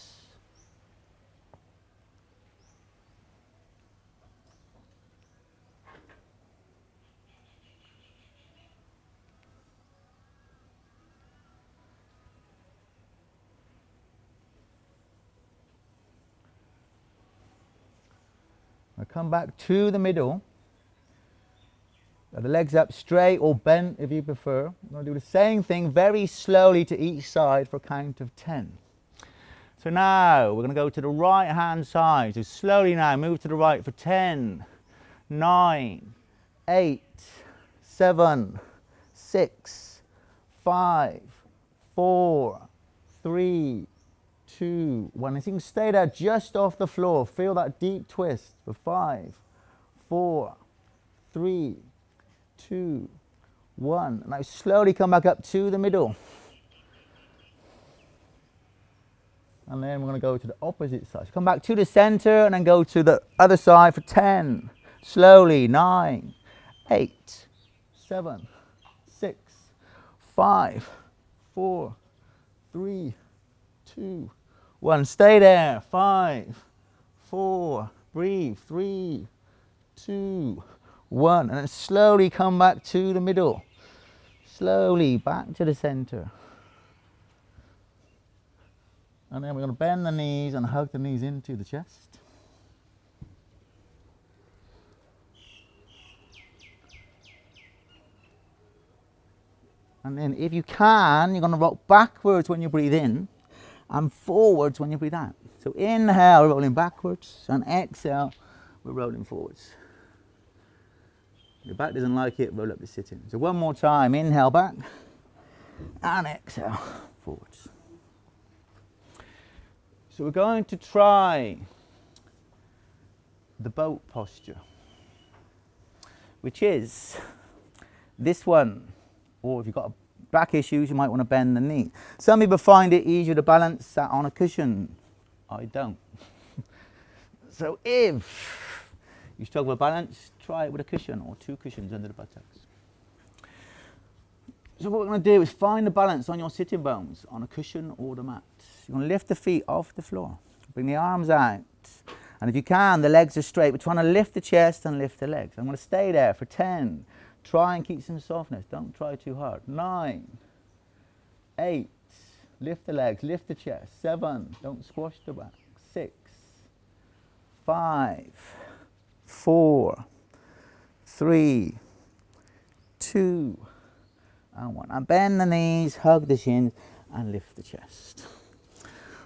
I'll come back to the middle. The legs up straight or bent if you prefer. I'm going to do the same thing very slowly to each side for a count of 10. So now we're going to go to the right hand side. So slowly now move to the right for 10, 9, 8, 7, 6, 5, 4, 3, 2, 1. And you can stay there just off the floor. Feel that deep twist for 5, 4, 3, 2, 1. Now slowly come back up to the middle. And then we're going to go to the opposite side. So come back to the center and then go to the other side for 10. Slowly, 9, 8, 7, 6, 5, 4, 3, 2, 1. Stay there. 5, 4, breathe. 3, 2, 1. And then slowly come back to the middle. Slowly back to the center. And then we're going to bend the knees and hug the knees into the chest. And then if you can, you're going to rock backwards when you breathe in and forwards when you breathe out. So inhale, we're rolling backwards, and exhale, we're rolling forwards. Your back doesn't like it, roll up the sitting. So one more time, inhale back and exhale forwards. So we're going to try the boat posture, which is this one. Or if you've got back issues, you might want to bend the knee. Some people find it easier to balance sat on a cushion. I don't. So if you struggle with balance, try it with a cushion or 2 cushions under the buttocks. So what we're going to do is find the balance on your sitting bones on a cushion or the mat. You're going to lift the feet off the floor. Bring the arms out. And if you can, the legs are straight. We're trying to lift the chest and lift the legs. I'm going to stay there for 10. Try and keep some softness. Don't try too hard. 9, 8, lift the legs, lift the chest. 7, don't squash the back. 6, 5, 4, 3, 2, and 1. And bend the knees, hug the shins, and lift the chest.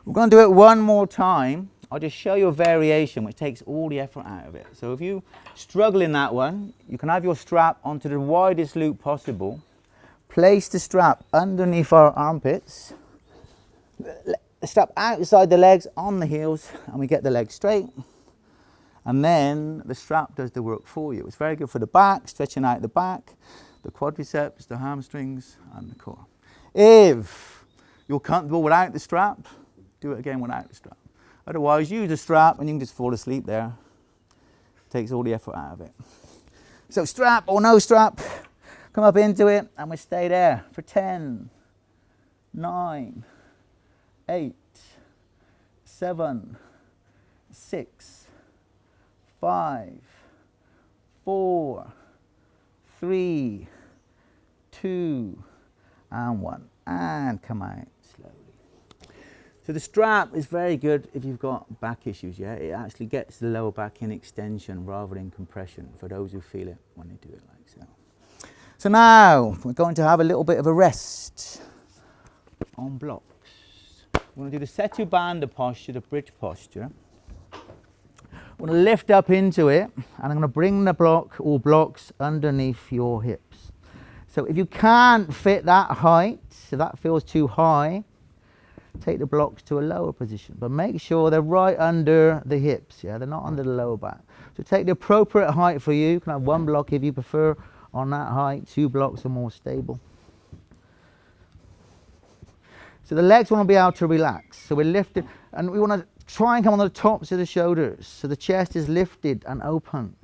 We're going to do it one more time. I'll just show you a variation which takes all the effort out of it. So if you struggle in that one, you can have your strap onto the widest loop possible. Place the strap underneath our armpits. The strap outside the legs on the heels, and we get the legs straight. And then the strap does the work for you. It's very good for the back, stretching out the back, the quadriceps, the hamstrings, and the core. If you're comfortable without the strap, do it again without the strap. Otherwise, use the strap and you can just fall asleep there. Takes all the effort out of it. So strap or no strap, come up into it and we stay there for 10, 9, 8, 7, 6, 5, 4, 3, 2, and 1. And come out slowly. So the strap is very good if you've got back issues, yeah? It actually gets the lower back in extension rather than compression for those who feel it when they do it like so. So now we're going to have a little bit of a rest on blocks. We're going to do the setu bandha posture, the bridge posture. We're going to lift up into it and I'm going to bring the block or blocks underneath your hips. So if you can't fit that height, if that feels too high, take the blocks to a lower position, but make sure they're right under the hips, yeah, they're not under the lower back. So take the appropriate height for you. You can have one block if you prefer on that height, 2 blocks are more stable. So the legs want to be able to relax, so we're lifted and we want to try and come on the tops of the shoulders so the chest is lifted and open.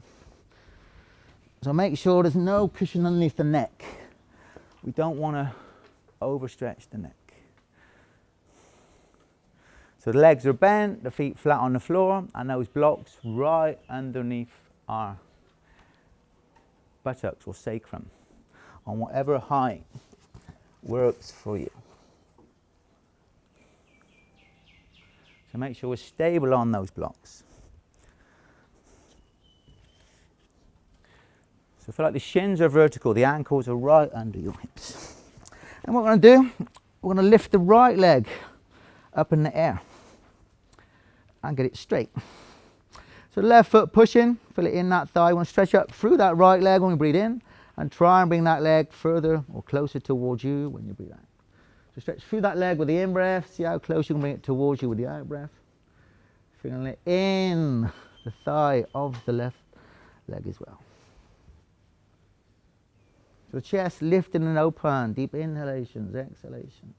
So make sure there's no cushion underneath the neck. We don't want to overstretch the neck. So the legs are bent, the feet flat on the floor, and those blocks right underneath our buttocks or sacrum, on whatever height works for you. So make sure we're stable on those blocks. So feel like the shins are vertical, the ankles are right under your hips. And what we're going to do, we're going to lift the right leg up in the air and get it straight. So left foot pushing, feel it in that thigh. We want to stretch up through that right leg when we breathe in and try and bring that leg further or closer towards you when you breathe out. So stretch through that leg with the in-breath, see how close you can bring it towards you with the out-breath. Feeling it in the thigh of the left leg as well. So chest lifted and open, deep inhalations, exhalations.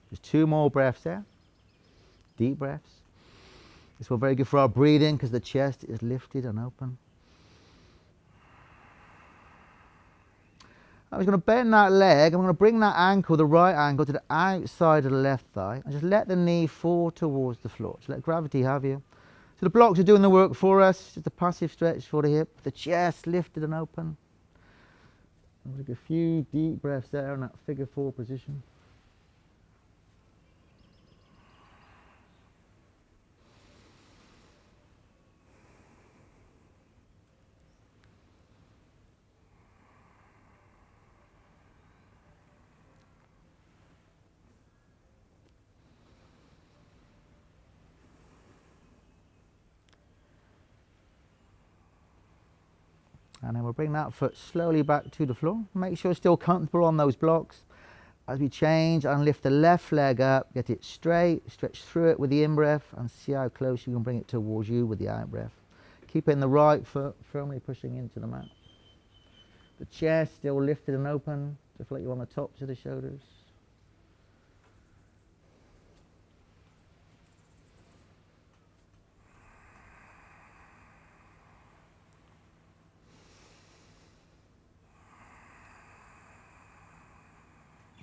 Just 2 more breaths there, deep breaths. This will be very good for our breathing because the chest is lifted and open. I'm just going to bend that leg. I'm going to bring that ankle, the right ankle, to the outside of the left thigh and just let the knee fall towards the floor. Just let gravity have you. So the blocks are doing the work for us. Just a passive stretch for the hip. The chest lifted and open. I'll take a few deep breaths there in that figure 4 position. And then we'll bring that foot slowly back to the floor. Make sure it's still comfortable on those blocks. As we change and lift the left leg up, get it straight, stretch through it with the in-breath and see how close you can bring it towards you with the out-breath. Keeping the right foot firmly pushing into the mat. The chest still lifted and open, just like you're on the tops of the shoulders.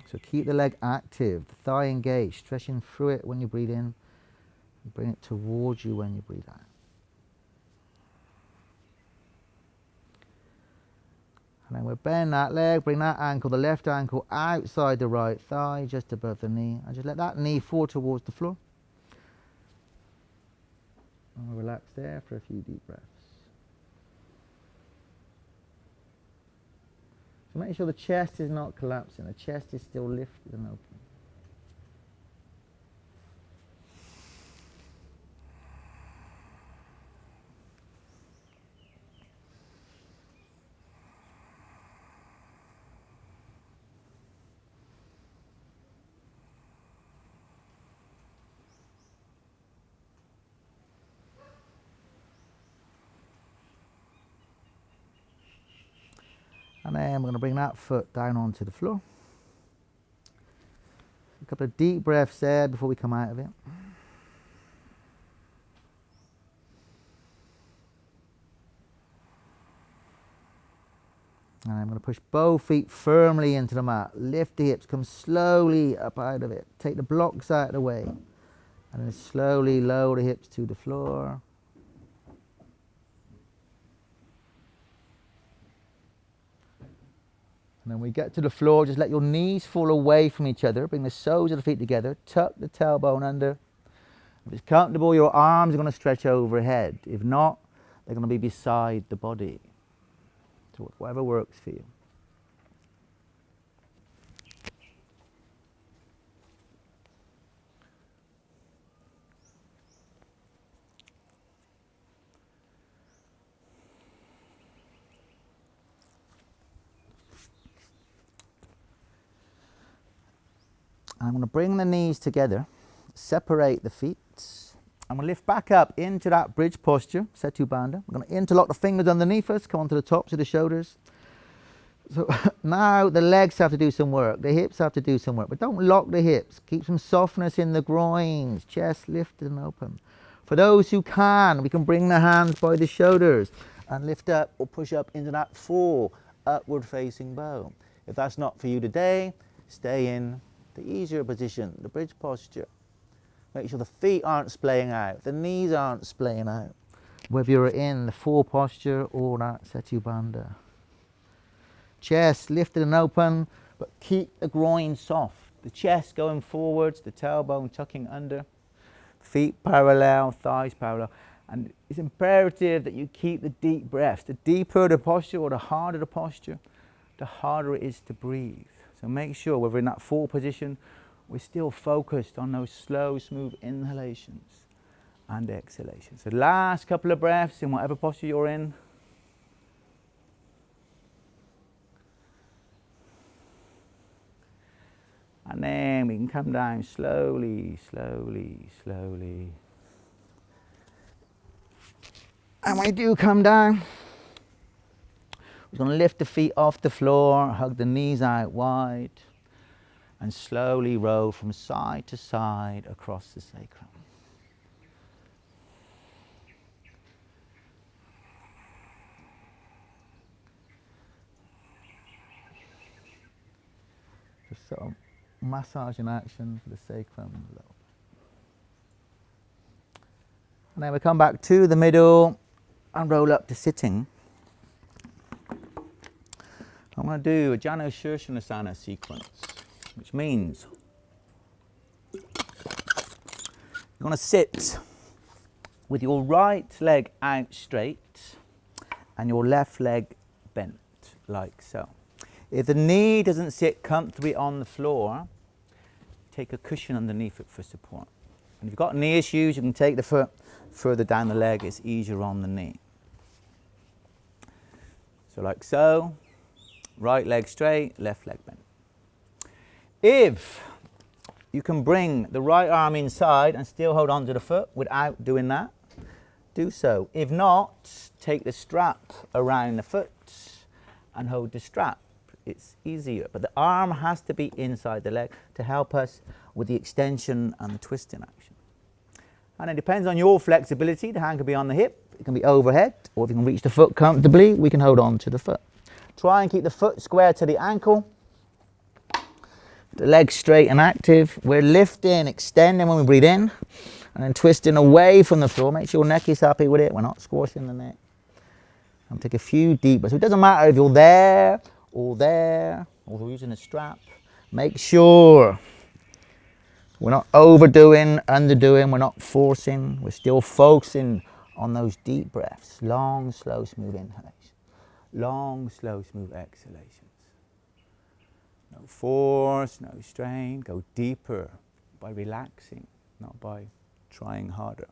So keep the leg active, the thigh engaged, stretching through it when you breathe in, and bring it towards you when you breathe out. And then we'll bend that leg, bring that ankle, the left ankle outside the right thigh, just above the knee, and just let that knee fall towards the floor. And we'll relax there for a few deep breaths. So make sure the chest is not collapsing, the chest is still lifted and open. And then we're going to bring that foot down onto the floor. couple of deep breaths there before we come out of it. And I'm going to push both feet firmly into the mat. Lift the hips, come slowly up out of it. Take the blocks out of the way. And then slowly lower the hips to the floor. And then we get to the floor, just let your knees fall away from each other. Bring the soles of the feet together. Tuck the tailbone under. If it's comfortable, your arms are going to stretch overhead. If not, they're going to be beside the body. So whatever works for you. I'm going to bring the knees together, separate the feet. I'm going to lift back up into that bridge posture, Setu Bandha. I'm going to interlock the fingers underneath us, come onto the tops of the shoulders. So now the legs have to do some work, the hips have to do some work, but don't lock the hips. Keep some softness in the groins, chest lifted and open. For those who can, we can bring the hands by the shoulders and lift up or push up into that full upward facing bow. If that's not for you today, stay in the easier position, the bridge posture. Make sure the feet aren't splaying out, the knees aren't splaying out, whether you're in the full posture or that Setu Bandha. Chest lifted and open, but keep the groin soft. The chest going forwards, the tailbone tucking under, feet parallel, thighs parallel. And it's imperative that you keep the deep breaths. The deeper the posture or the harder the posture, the harder it is to breathe. So make sure whether in that full position, we're still focused on those slow, smooth inhalations and exhalations. So last couple of breaths in whatever posture you're in. And then we can come down slowly, slowly, slowly. And when you do come down, we're going to lift the feet off the floor, hug the knees out wide, and slowly roll from side to side across the sacrum. Just sort of massage in action for the sacrum. And then we come back to the middle and roll up to sitting. I'm going to do a Janu Shirsanasana sequence, which means you're going to sit with your right leg out straight and your left leg bent, like so. If the knee doesn't sit comfortably on the floor, take a cushion underneath it for support. And if you've got knee issues, you can take the foot further down the leg, it's easier on the knee. So like so. Right leg straight, left leg bent. If you can bring the right arm inside and still hold on to the foot without doing that, do so. If not, take the strap around the foot and hold the strap. It's easier, but the arm has to be inside the leg to help us with the extension and the twisting action. And it depends on your flexibility. The hand can be on the hip, it can be overhead, or if you can reach the foot comfortably, we can hold on to the foot. Try and keep the foot square to the ankle. The legs straight and active. We're lifting, extending when we breathe in, and then twisting away from the floor. Make sure your neck is happy with it. We're not squashing the neck. And take a few deep breaths. So it doesn't matter if you're there, or using a strap. Make sure we're not overdoing, underdoing. We're not forcing. We're still focusing on those deep breaths. Long, slow, smooth inhalations. Long, slow, smooth exhalations. No force, no strain. Go deeper by relaxing, not by trying harder.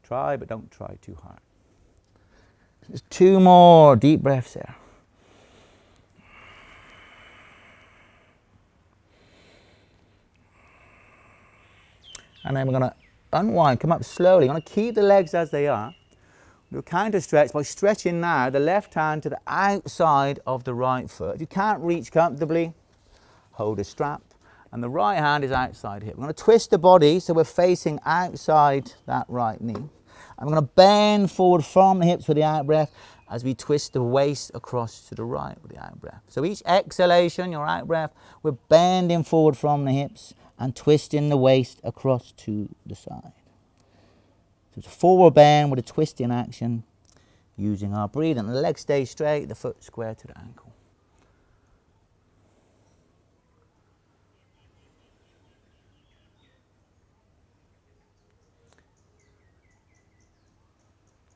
Try, but don't try too hard. Just 2 more deep breaths there. And then we're going to unwind, come up slowly. We're going to keep the legs as they are. Do a counter stretch by stretching now the left hand to the outside of the right foot. If you can't reach comfortably, hold a strap and the right hand is outside hip. We're going to twist the body so we're facing outside that right knee. And we're going to bend forward from the hips with the out breath as we twist the waist across to the right with the out breath. So each exhalation, your out breath, we're bending forward from the hips and twisting the waist across to the side. So it's a forward bend with a twisting action using our breathing. The legs stay straight, the foot square to the ankle.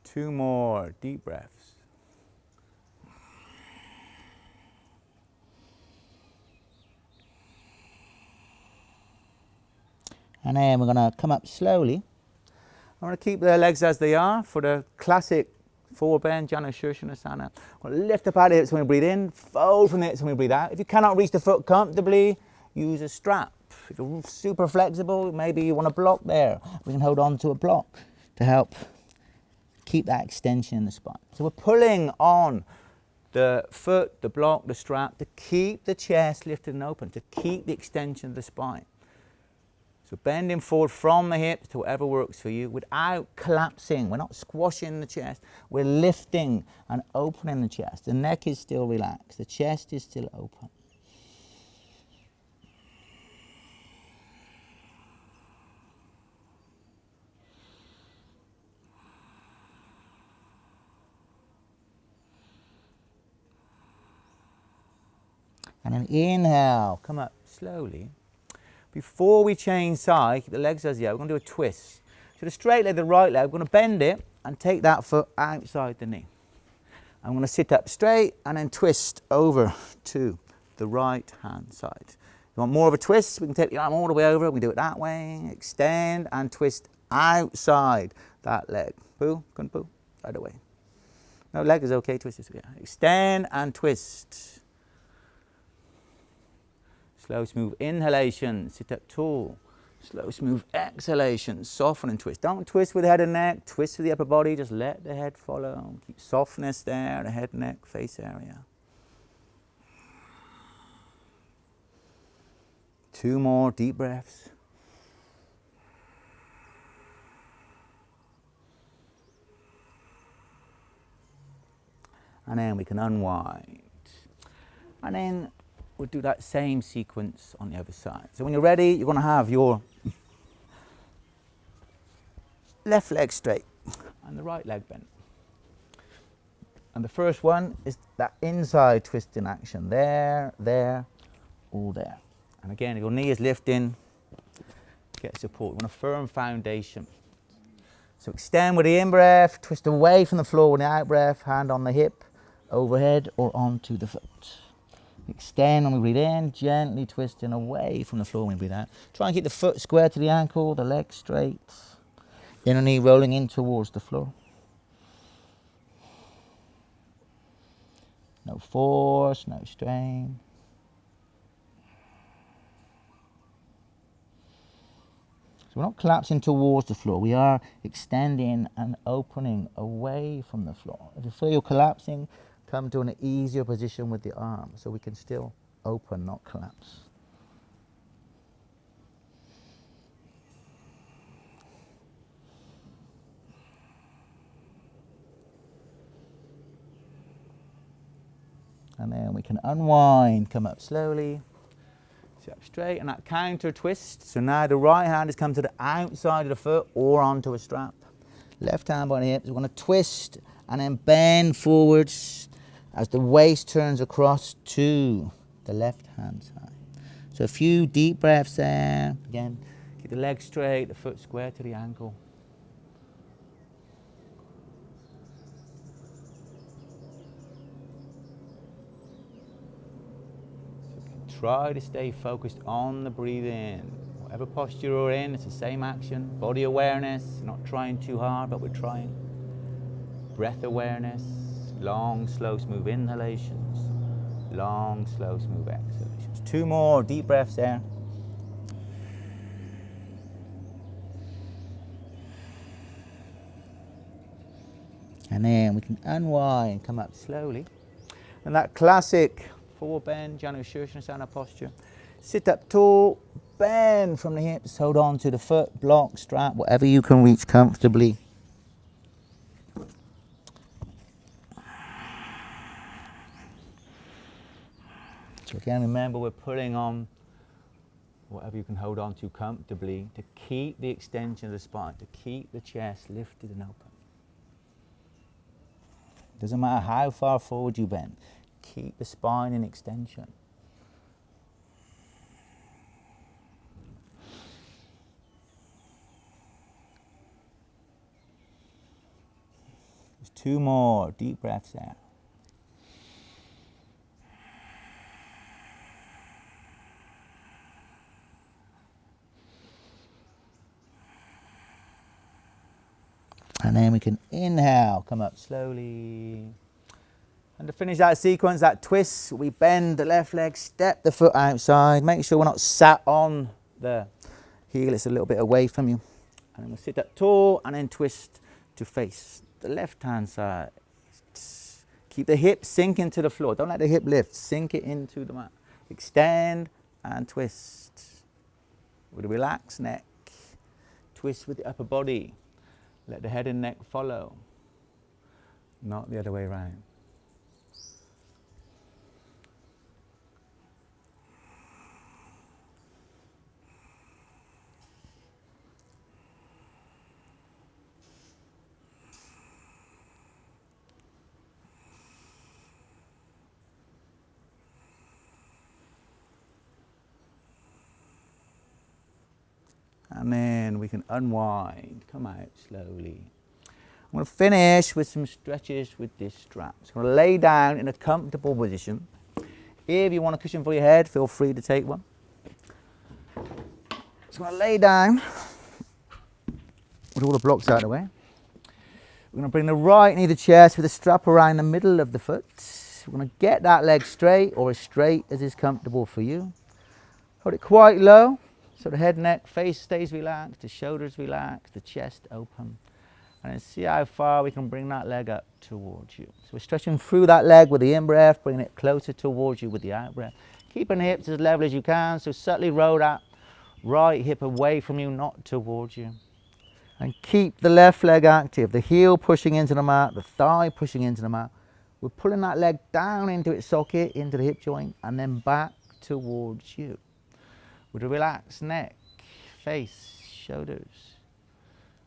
Two more deep breaths. And then we're going to come up slowly. I'm going to keep the legs as they are for the classic forward bend, Janu Shirshasana. We'll lift up out of the hips when we breathe in, fold from the hips when we breathe out. If you cannot reach the foot comfortably, use a strap. If you're super flexible, maybe you want a block there. We can hold on to a block to help keep that extension in the spine. So we're pulling on the foot, the block, the strap to keep the chest lifted and open, to keep the extension of the spine. So bending forward from the hips to whatever works for you without collapsing. We're not squashing the chest. We're lifting and opening the chest. The neck is still relaxed. The chest is still open. And then inhale, come up slowly. Before we change side, keep the legs as they are. We're going to do a twist. So the straight leg, the right leg, we're going to bend it and take that foot outside the knee. I'm going to sit up straight and then twist over to the right hand side. If you want more of a twist, we can take the arm all the way over. We can do it that way. Extend and twist outside that leg. Poo, couldn't poo, right away. No, leg is okay, twist this way. Extend and twist. Slow, smooth inhalation, sit up tall. Slow, smooth exhalation, soften and twist. Don't twist with the head and neck, twist with the upper body, just let the head follow. Keep softness there, the head, neck, face area. Two more deep breaths. And then we can unwind. And then we'll do that same sequence on the other side. So when you're ready, you're going to have your left leg straight and the right leg bent. And the first one is that inside twisting action. There, all there. And again, if your knee is lifting, get support. We want a firm foundation. So extend with the in-breath, twist away from the floor with the out-breath, hand on the hip, overhead or onto the foot. Extend when we breathe in, gently twisting away from the floor when we breathe out. Try and keep the foot square to the ankle, the leg straight. Inner knee rolling in towards the floor. No force, no strain. So we're not collapsing towards the floor. We are extending and opening away from the floor. If you feel you're collapsing, come to an easier position with the arm so we can still open, not collapse. And then we can unwind, come up slowly, sit up straight, and that counter twist. So now the right hand has come to the outside of the foot or onto a strap. Left hand by the hips, we're going to twist and then bend forwards as the waist turns across to the left hand side. So a few deep breaths there. Again, keep the legs straight, the foot square to the ankle. So try to stay focused on the breathing. Whatever posture you're in, it's the same action. Body awareness, not trying too hard, but we're trying. Breath awareness. Long, slow, smooth inhalations. Long, slow, smooth exhalations. Two more deep breaths there. And then we can unwind, come up slowly. And that classic forward bend, Janu Shirshasana posture. Sit up tall, bend from the hips, hold on to the foot, block, strap, whatever you can reach comfortably. So again, remember we're pulling on whatever you can hold on to comfortably to keep the extension of the spine, to keep the chest lifted and open. Doesn't matter how far forward you bend, keep the spine in extension. There's 2 more deep breaths there. And then we can inhale, come up slowly. And to finish that sequence, that twist, we bend the left leg, step the foot outside. Make sure we're not sat on the heel, it's a little bit away from you. And then we'll sit up tall and then twist to face the left hand side. Keep the hip sink into the floor. Don't let the hip lift, sink it into the mat. Extend and twist. With a relaxed neck, twist with the upper body. Let the head and neck follow, not the other way around. And then we can unwind, come out slowly. I'm going to finish with some stretches with this strap. So I'm going to lay down in a comfortable position. If you want a cushion for your head, feel free to take one. So I'm going to lay down with all the blocks out of the way. We're going to bring the right knee to the chest with the strap around the middle of the foot. We're going to get that leg straight, or as straight as is comfortable for you. Hold it quite low. So the head, neck, face stays relaxed, the shoulders relaxed, the chest open. And then see how far we can bring that leg up towards you. So we're stretching through that leg with the in-breath, bringing it closer towards you with the out-breath. Keeping the hips as level as you can, so subtly roll that right hip away from you, not towards you. And keep the left leg active, the heel pushing into the mat, the thigh pushing into the mat. We're pulling that leg down into its socket, into the hip joint, and then back towards you. With a relaxed neck, face, shoulders.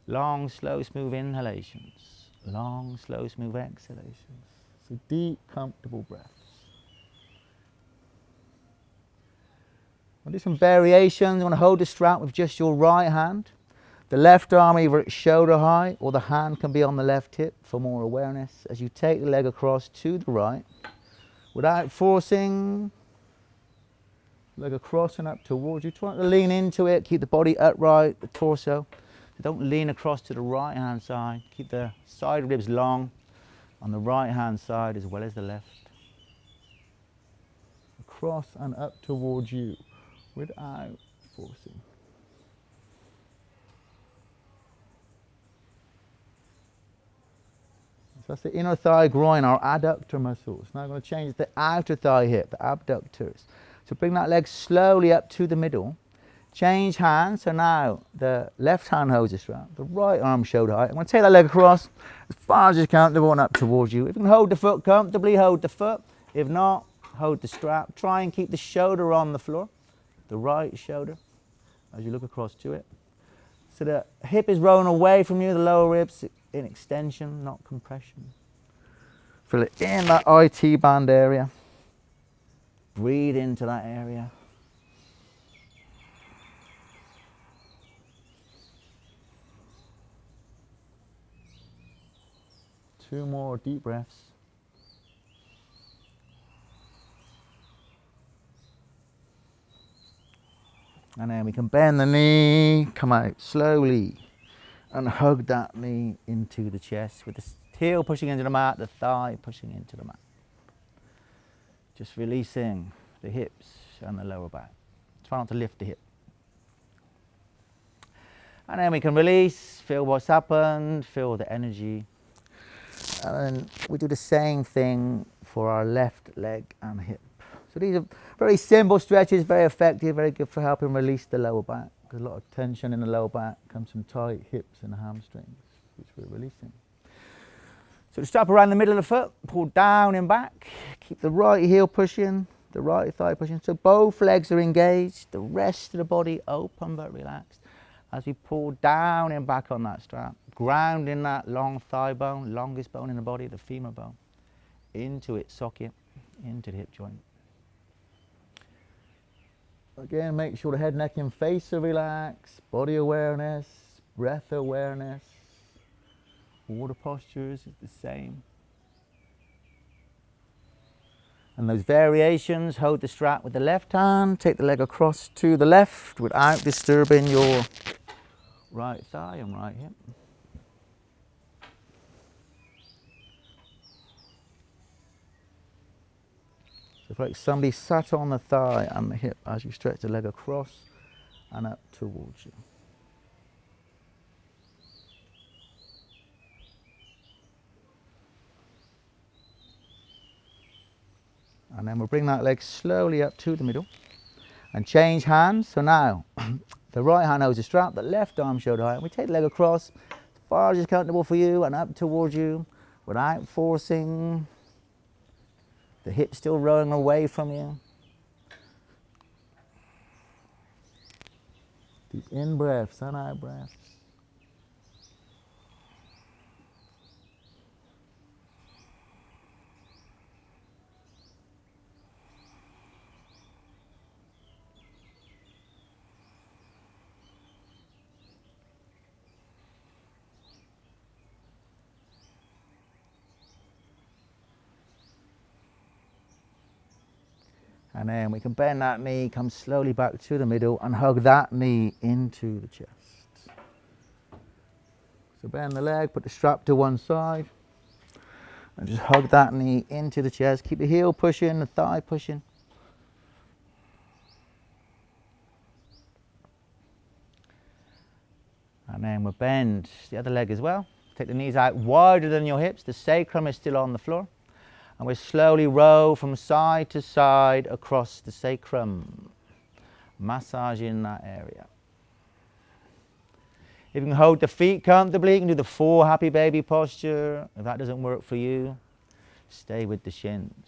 Long, slow, smooth inhalations. Long, slow, smooth exhalations. So deep, comfortable breaths. We'll do some variations. You want to hold the strap with just your right hand. The left arm either at shoulder height, or the hand can be on the left hip for more awareness. As you take the leg across to the right, without forcing, leg across and up towards you. Try to lean into it, keep the body upright, the torso. Don't lean across to the right hand side. Keep the side ribs long on the right hand side as well as the left. Across and up towards you without forcing. So that's the inner thigh groin, our adductor muscles. Now I'm going to change the outer thigh hip, the abductors. So bring that leg slowly up to the middle. Change hands. So now the left hand holds the strap, the right arm shoulder height. I'm going to take that leg across as far as you can, the one up towards you. If you can hold the foot comfortably, hold the foot. If not, hold the strap. Try and keep the shoulder on the floor, the right shoulder, as you look across to it. So the hip is rolling away from you, the lower ribs in extension, not compression. Feel it in that IT band area. Breathe into that area. Two more deep breaths. And then we can bend the knee, come out slowly, and hug that knee into the chest with the heel pushing into the mat, the thigh pushing into the mat. Just releasing the hips and the lower back. Try not to lift the hip. And then we can release, feel what's happened, feel the energy. And then we do the same thing for our left leg and hip. So these are very simple stretches, very effective, very good for helping release the lower back. Because a lot of tension in the lower back comes from tight hips and hamstrings, which we're releasing. So to strap around the middle of the foot, pull down and back. Keep the right heel pushing, the right thigh pushing. So both legs are engaged, the rest of the body open but relaxed. As we pull down and back on that strap, grounding that long thigh bone, longest bone in the body, the femur bone, into its socket, into the hip joint. Again, make sure the head, neck and face are relaxed, body awareness, breath awareness. All the postures is the same. And those variations, hold the strap with the left hand, take the leg across to the left without disturbing your right thigh and right hip. So it's like somebody sat on the thigh and the hip as you stretch the leg across and up towards you. And then we'll bring that leg slowly up to the middle and change hands. So now the right hand holds the strap, the left arm shoulder height, and we take the leg across as far as is comfortable for you and up towards you without forcing. The hip still rolling away from you. Deep in breaths and out breaths. And then we can bend that knee, come slowly back to the middle and hug that knee into the chest. So bend the leg, put the strap to one side and just hug that knee into the chest. Keep the heel pushing, the thigh pushing. And then we'll bend the other leg as well. Take the knees out wider than your hips. The sacrum is still on the floor. And we slowly roll from side to side across the sacrum, massaging that area. If you can hold the feet comfortably, you can do the 4 happy baby posture. If that doesn't work for you, stay with the shins.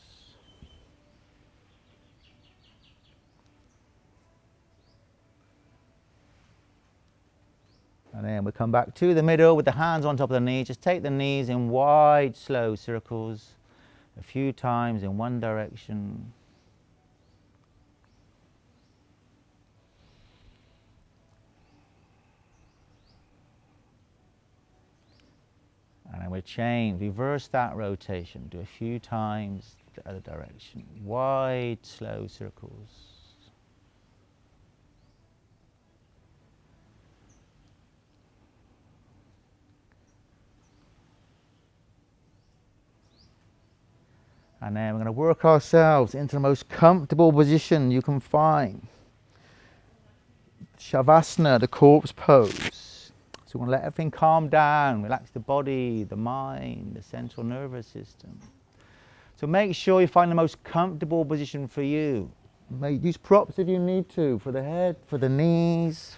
And then we come back to the middle with the hands on top of the knees. Just take the knees in wide, slow circles. A few times in one direction. And then we change, reverse that rotation. Do a few times the other direction. Wide, slow circles. And then we're going to work ourselves into the most comfortable position you can find. Shavasana, the corpse pose. So we're going to let everything calm down, relax the body, the mind, the central nervous system. So make sure you find the most comfortable position for you. Use props if you need to, for the head, for the knees.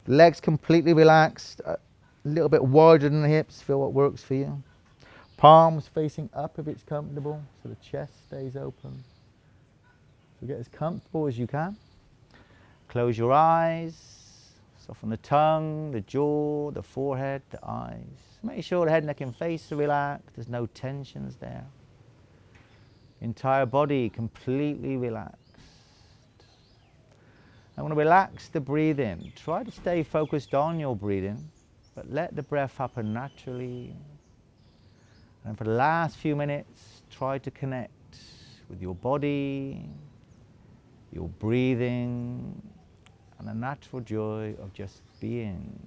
Legs completely relaxed, a little bit wider than the hips, feel what works for you. Palms facing up if it's comfortable, so the chest stays open. So get as comfortable as you can. Close your eyes, soften the tongue, the jaw, the forehead, the eyes. Make sure the head, neck and face are relaxed, there's no tensions there. Entire body completely relaxed. I want to relax the breathing. Try to stay focused on your breathing, but let the breath happen naturally. And for the last few minutes, try to connect with your body, your breathing, and the natural joy of just being.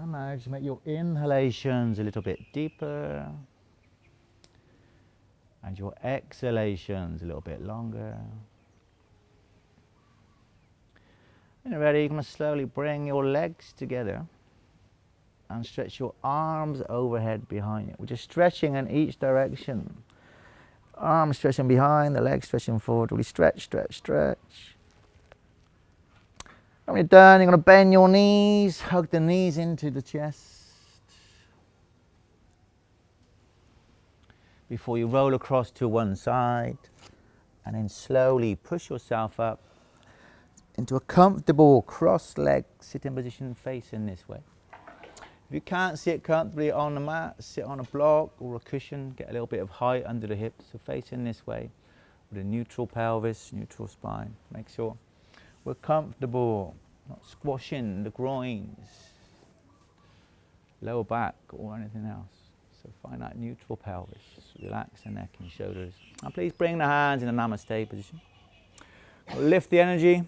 And now just make your inhalations a little bit deeper. And your exhalations a little bit longer. When you're ready, you're going to slowly bring your legs together and stretch your arms overhead behind you. We're just stretching in each direction. Arms stretching behind, the legs stretching forward. Really stretch, stretch, stretch. When you're done, you're going to bend your knees, hug the knees into the chest. Before you roll across to one side, and then slowly push yourself up into a comfortable cross-legged sitting position facing this way. If you can't sit comfortably on the mat, sit on a block or a cushion, get a little bit of height under the hips, so facing this way with a neutral pelvis, neutral spine. Make sure we're comfortable, not squashing the groins, lower back or anything else. So find that neutral pelvis, relax the neck and shoulders. And please bring the hands in a namaste position. Lift the energy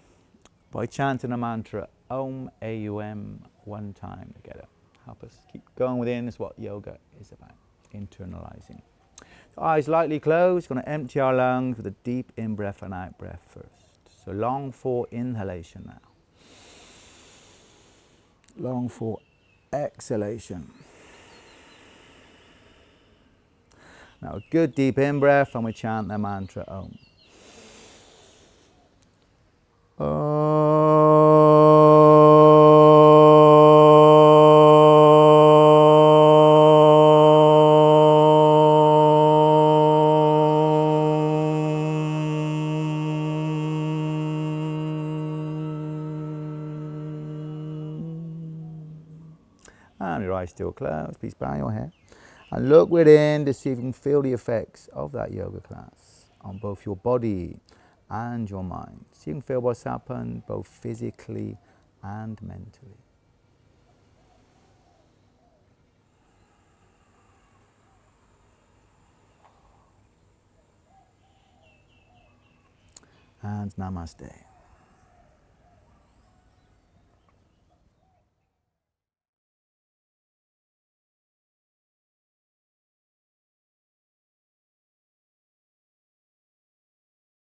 by chanting the mantra Om AUM one time together. Help us keep going within. Is what yoga is about, internalizing. So eyes lightly closed, going to empty our lungs with a deep in-breath and out-breath first. So long for inhalation now. Long for exhalation. Now a good deep in-breath and we chant the mantra Om. And your eyes still closed, please bow your head. And look within to see if you can feel the effects of that yoga class on both your body and your mind. So you can feel what's happened both physically and mentally. And namaste.